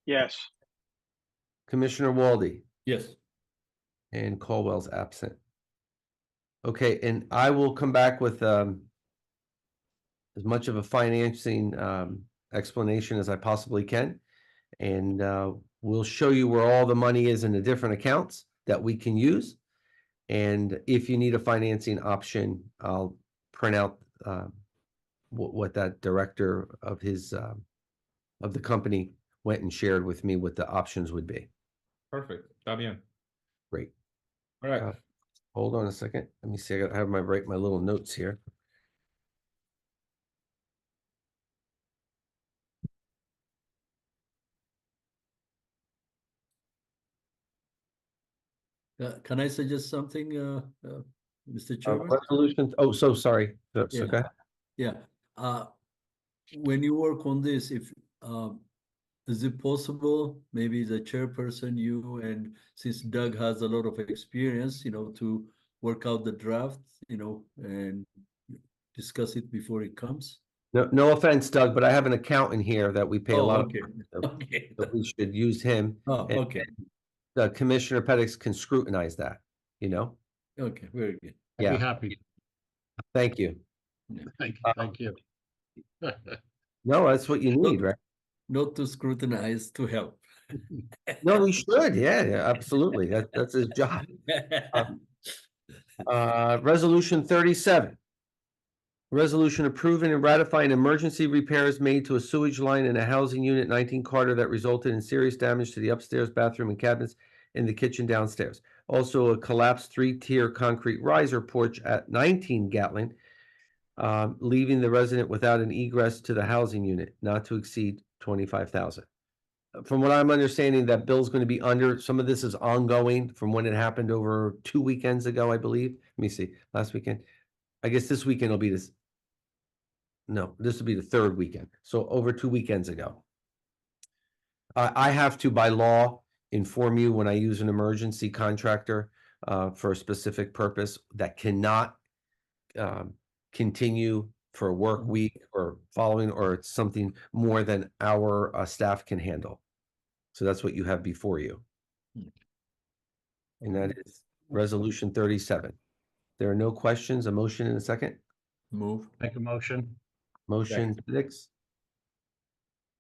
Yes. Commissioner Walde, Yes. and Caldwell's absent. Okay, and I will come back with as much of a financing explanation as I possibly can. And we'll show you where all the money is in the different accounts that we can use. And if you need a financing option, I'll print out what that director of his of the company went and shared with me what the options would be. Perfect. Está bien. Great. All right. Hold on a second. Let me see. I have my little notes here. Can I suggest something, Mr. Chairman? Resolution. Oh, so sorry. That's Yeah. okay. Yeah, when you work on this, if, is it possible, maybe the chairperson, you, and since Doug has a lot of experience, to work out the draft, and discuss it before it comes? No offense, Doug, but I have an accountant here that we pay a Oh, lot okay, of, okay. so we should use him. Oh, And okay, Commissioner Pettis can scrutinize that, okay, very good. I'd be Yeah. happy. Thank you. Thank you. No, that's what you need, right? Not to scrutinize, to help. No, he should. Yeah, absolutely. That's his job. Resolution 37. Resolution approving and ratifying emergency repairs made to a sewage line in a housing unit 19 Carter that resulted in serious damage to the upstairs bathroom and cabinets in the kitchen downstairs. Also, a collapsed 3-tier concrete riser porch at 19 Gatlin, leaving the resident without an egress to the housing unit, not to exceed $25,000. From what I'm understanding, that bill's going to be under. Some of this is ongoing from when it happened over 2 weekends ago, I believe. Let me see. Last weekend. I guess this weekend will be this. No, this will be the third weekend. So over 2 weekends ago. I have to, by law, inform you when I use an emergency contractor for a specific purpose that cannot continue for a work week or following, or it's something more than our staff can handle. So that's what you have before you. And that is resolution 37. There are no questions. A motion in a second. Move. Make a motion. Motion 6.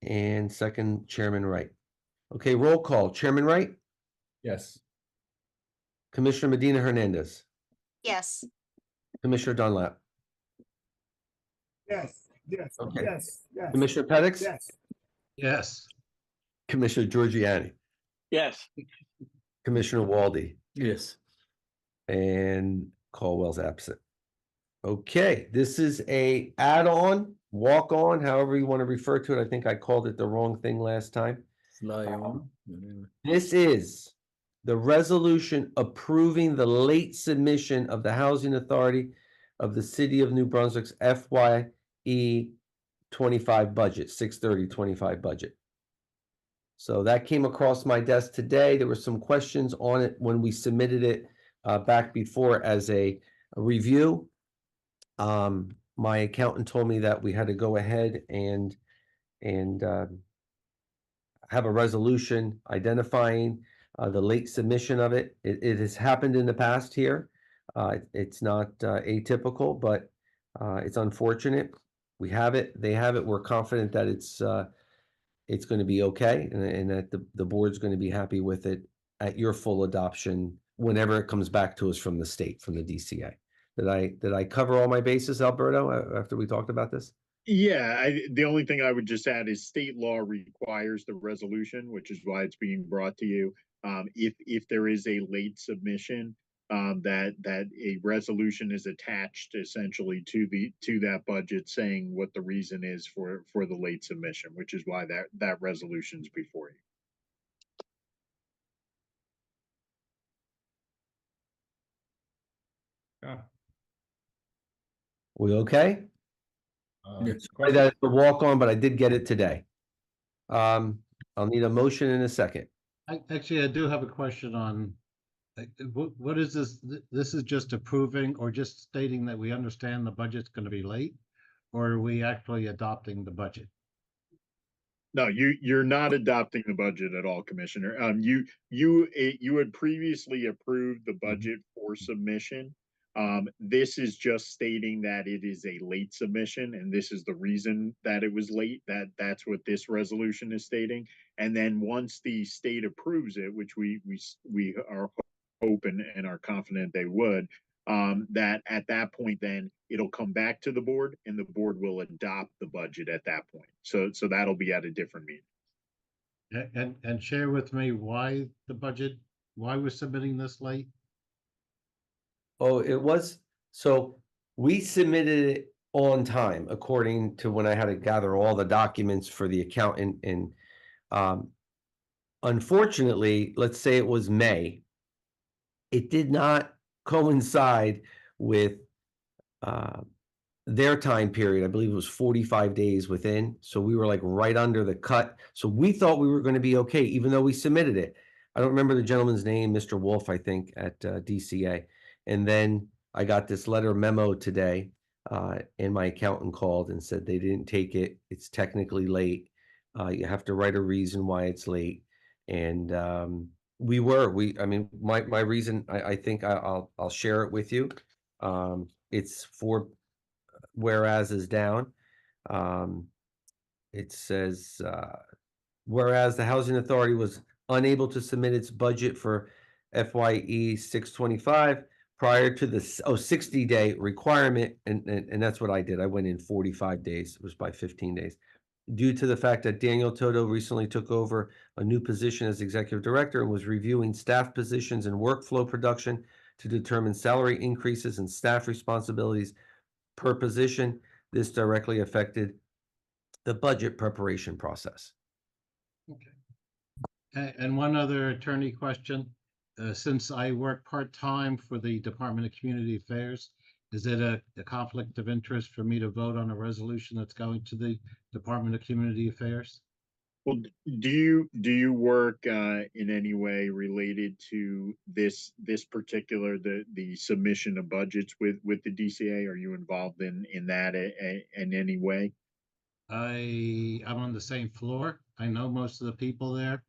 And second, Chairman Wright. Okay, roll call. Chairman Wright, Yes. Commissioner Medina Hernandez, Yes. Commissioner Dunlap, Yes. Yes. Okay. Yes. Yes. Commissioner Pettis, Yes. Yes. Commissioner Giorgiani, Yes. Commissioner Walde, Yes. and Caldwell's absent. Okay, this is a add-on, walk-on, however you want to refer to it. I think I called it the wrong thing last time. Fly on. Whatever. This is the resolution approving the late submission of the Housing Authority of the City of New Brunswick's FYE 25 budget, 6/30/25 budget. So that came across my desk today. There were some questions on it when we submitted it back before as a review. My accountant told me that we had to go ahead and have a resolution identifying the late submission of it. It has happened in the past here. It's not atypical, but it's unfortunate. We have it, they have it. We're confident that it's going to be okay, and that the board's going to be happy with it at your full adoption whenever it comes back to us from the state, from the DCA. Did I cover all my bases, Alberto, after we talked about this? Yeah, the only thing I would just add is state law requires the resolution, which is why it's being brought to you. If there is a late submission, that a resolution is attached essentially to that budget saying what the reason is for the late submission, which is why that resolution's before you. Yeah. We okay? Yes. Sorry that it's a walk on, but I did get it today. I'll need a motion in a second. Actually, I do have a question on What is this? This is just approving or just stating that we understand the budget's gonna be late? Or are we actually adopting the budget? No, you're not adopting the budget at all, Commissioner. You had previously approved the budget for submission. This is just stating that it is a late submission, and this is the reason that it was late. That's what this resolution is stating. And then once the state approves it, which we are hoping and are confident they would, that at that point, then it'll come back to the board and the board will adopt the budget at that point. So that'll be at a different meeting. And share with me why the budget, why we're submitting this late? Oh, it was, so we submitted it on time according to when I had to gather all the documents for the accountant and unfortunately, let's say it was May. It did not coincide with their time period. I believe it was 45 days within. So we were like right under the cut. So we thought we were going to be okay, even though we submitted it. I don't remember the gentleman's name, Mr. Wolf, I think, at DCA. And then I got this letter memo today, and my accountant called and said they didn't take it. It's technically late. You have to write a reason why it's late. And I mean, my reason, I think I'll share it with you. It's for whereas is down. It says, whereas the Housing Authority was unable to submit its budget for FYE 625 prior to the 60-day requirement, and that's what I did. I went in 45 days. It was by 15 days. Due to the fact that Daniel Toto recently took over a new position as executive director and was reviewing staff positions and workflow production to determine salary increases and staff responsibilities per position, this directly affected the budget preparation process. Okay. And one other attorney question. Since I work part-time for the Department of Community Affairs, is it a conflict of interest for me to vote on a resolution that's going to the Department of Community Affairs? Well, do you work in any way related to this particular the submission of budgets with the DCA? Are you involved in that in any way? I'm on the same floor. I know most of the people there.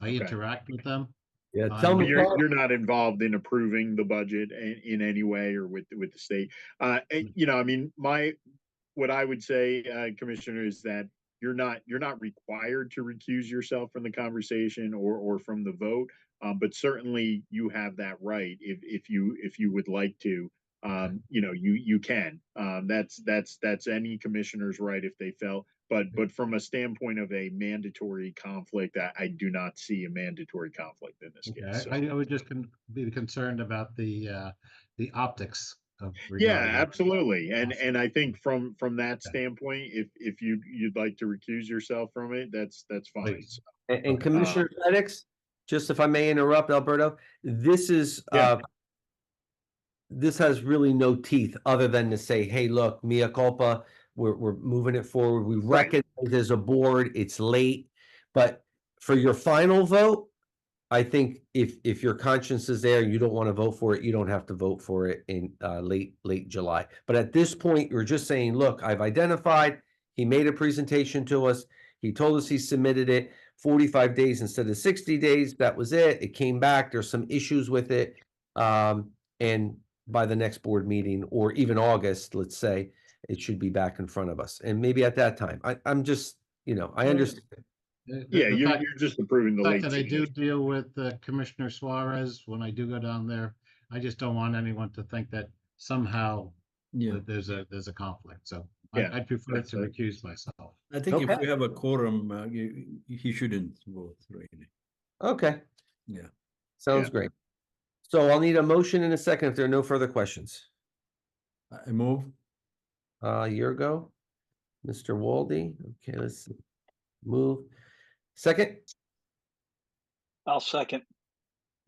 I Okay. interact with them. Yeah, tell me. You're not involved in approving the budget in any way or with the state. You know, I mean, what I would say, Commissioner, is that you're not required to recuse yourself from the conversation or from the vote, but certainly you have that right if you would like to. You know, you can. That's any commissioner's right if they felt. But from a standpoint of a mandatory conflict, I do not see a mandatory conflict in this case. So. I would just be concerned about the optics of. Yeah, absolutely. And I think from that standpoint, if you'd like to recuse yourself from it, that's fine. So, And Commissioner Fedix, just if I may interrupt, Alberto, this is this has really no teeth other than to say, hey, look, mea culpa, we're moving it forward. We recognize as a board it's late, but for your final vote, I think if your conscience is there and you don't want to vote for it, you don't have to vote for it in late July. But at this point, you're just saying, look, I've identified, he made a presentation to us, he told us he submitted it 45 days instead of 60 days. That was it. It came back. There's some issues with it. And by the next board meeting, or even August, let's say, it should be back in front of us. And maybe at that time, I'm just, you know, I understand. Yeah, you're just approving the late. That I do deal with Commissioner Suarez when I do go down there. I just don't want anyone to think that somehow there's a conflict. So I prefer to recuse myself. I think if we have a quorum, he shouldn't vote, really. Okay. Yeah. Sounds great. So I'll need a motion in a second if there are no further questions. I move. Yergo, Mr. Walde. Okay, let's see. Move. Second. I'll second.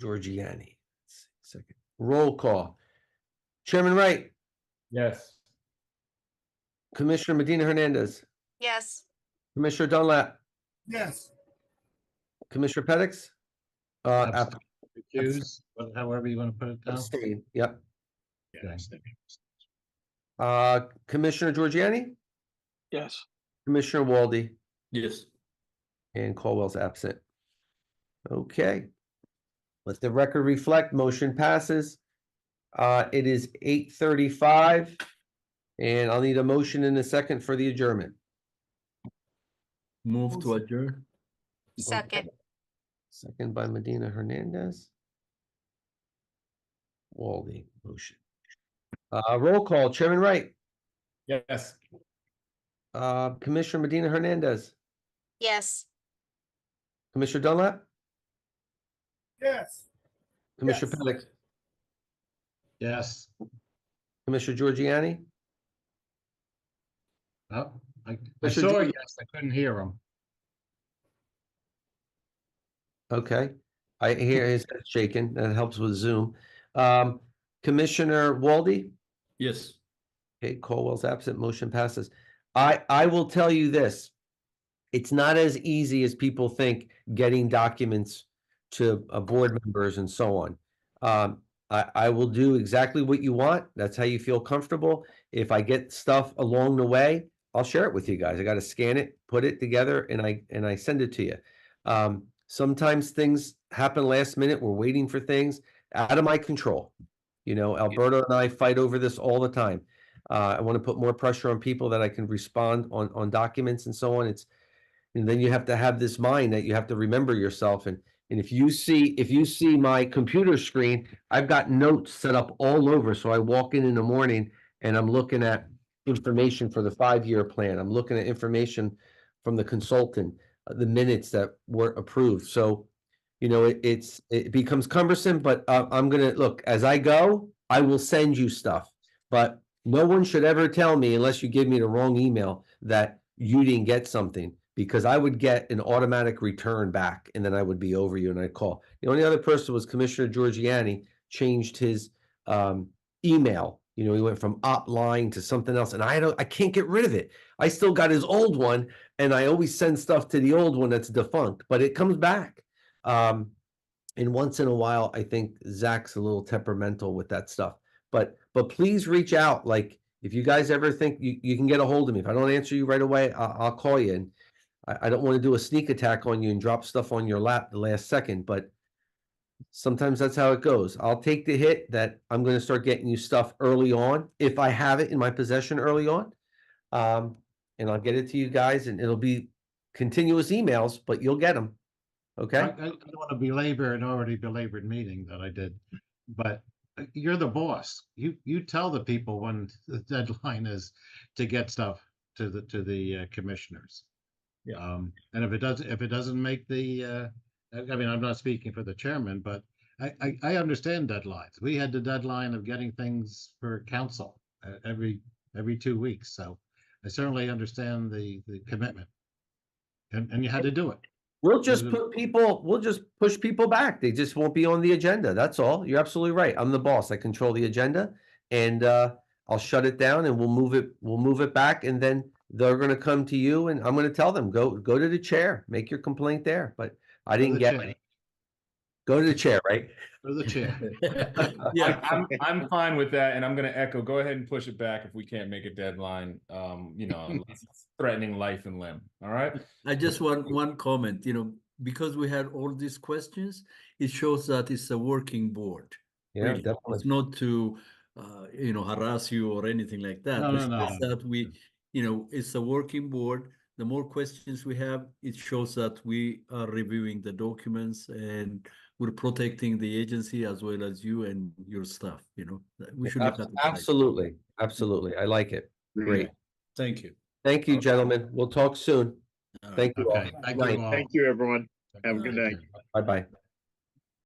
Giorgiani. Second. Roll call. Chairman Wright. Yes. Commissioner Medina Hernandez. Yes. Commissioner Dunlap. Yes. Commissioner Pedix. Abstain. Recuse, however you want to put it down. Abstain. Yep. Yeah, Okay. Commissioner Giorgiani, Yes. Commissioner Walde, Yes. and Caldwell's absent. Okay. Let the record reflect, motion passes. It is 8:35. And I'll need a motion in a second for the adjournment. Move to adjourn. Second, Second by Medina Hernandez. Walde, motion. Roll call, Chairman Wright, Yes. Commissioner Medina Hernandez, yes. Commissioner Dunlap, Yes. Commissioner Yes. Penix, Yes. Commissioner Giorgiani, Oh, I Mr. saw a George- yes, I couldn't hear him. okay. I hear his head shaking, that helps with Zoom. Commissioner Walde, Yes. okay, Caldwell's absent, motion passes. I will tell you this. It's not as easy as people think getting documents to board members and so on. I will do exactly what you want. That's how you feel comfortable. If I get stuff along the way, I'll share it with you guys. I got to scan it, put it together, and I send it to you. Sometimes things happen last minute. We're waiting for things out of my control. You know, Alberto and I fight over this all the time. I want to put more pressure on people that I can respond on documents and so on. And then you have to have this mind that you have to remember yourself. And if you see my computer screen, I've got notes set up all over. So I walk in the morning and I'm looking at information for the 5-year plan. I'm looking at information from the consultant, the minutes that were approved. So, you know, it becomes cumbersome, but I'm gonna look as I go, I will send you stuff. But no one should ever tell me, unless you give me the wrong email, that you didn't get something, because I would get an automatic return back and then I would be over you and I'd call. The only other person was Commissioner Giorgiani, changed his email. You know, he went from Opline to something else, and I can't get rid of it. I still got his old one, and I always send stuff to the old one that's defunct, but it comes back. And once in a while, I think Zach's a little temperamental with that stuff. But please reach out. Like, if you guys ever think you can get a hold of me, if I don't answer you right away, I'll call you. And I don't want to do a sneak attack on you and drop stuff on your lap the last second, but sometimes that's how it goes. I'll take the hit that I'm going to start getting you stuff early on, if I have it in my possession early on. And I'll get it to you guys, and it'll be continuous emails, but you'll get them. Okay? I don't want to belabor an already belabored meeting that I did, but you're the boss. You tell the people when the deadline is to get stuff to the commissioners. Yeah. And if it doesn't make the, I mean, I'm not speaking for the chairman, but I understand deadlines. We had the deadline of getting things for council every 2 weeks, so I certainly understand the commitment. And you had to do it. We'll just push people back. They just won't be on the agenda. That's all. You're absolutely right. I'm the boss. I control the agenda, and I'll shut it down and we'll move it back, and then they're gonna come to you and I'm gonna tell them, go to the chair, make your complaint there. But I didn't get it. Go to the chair, right? Go to the chair. Yeah. I'm fine with that, and I'm gonna echo. Go ahead and push it back if we can't make a deadline. You know, unless it's threatening life and limb. All right. I just want one comment, you know, because we had all these questions, it shows that it's a working board. Yeah, Really. definitely. It's not to, you know, harass you or anything like that. No, It's no, just that we, you know, it's a working board. The more questions we have, it shows that we are reviewing the documents and we're protecting the agency as well as you and your staff, you know. We should look at it like that. Absolutely. I like it. Great. Thank you. Thank you, gentlemen. We'll talk soon. All right. Thank you all. Okay, thank Good you night. all. Thank you, everyone. Have a good night. Bye-bye.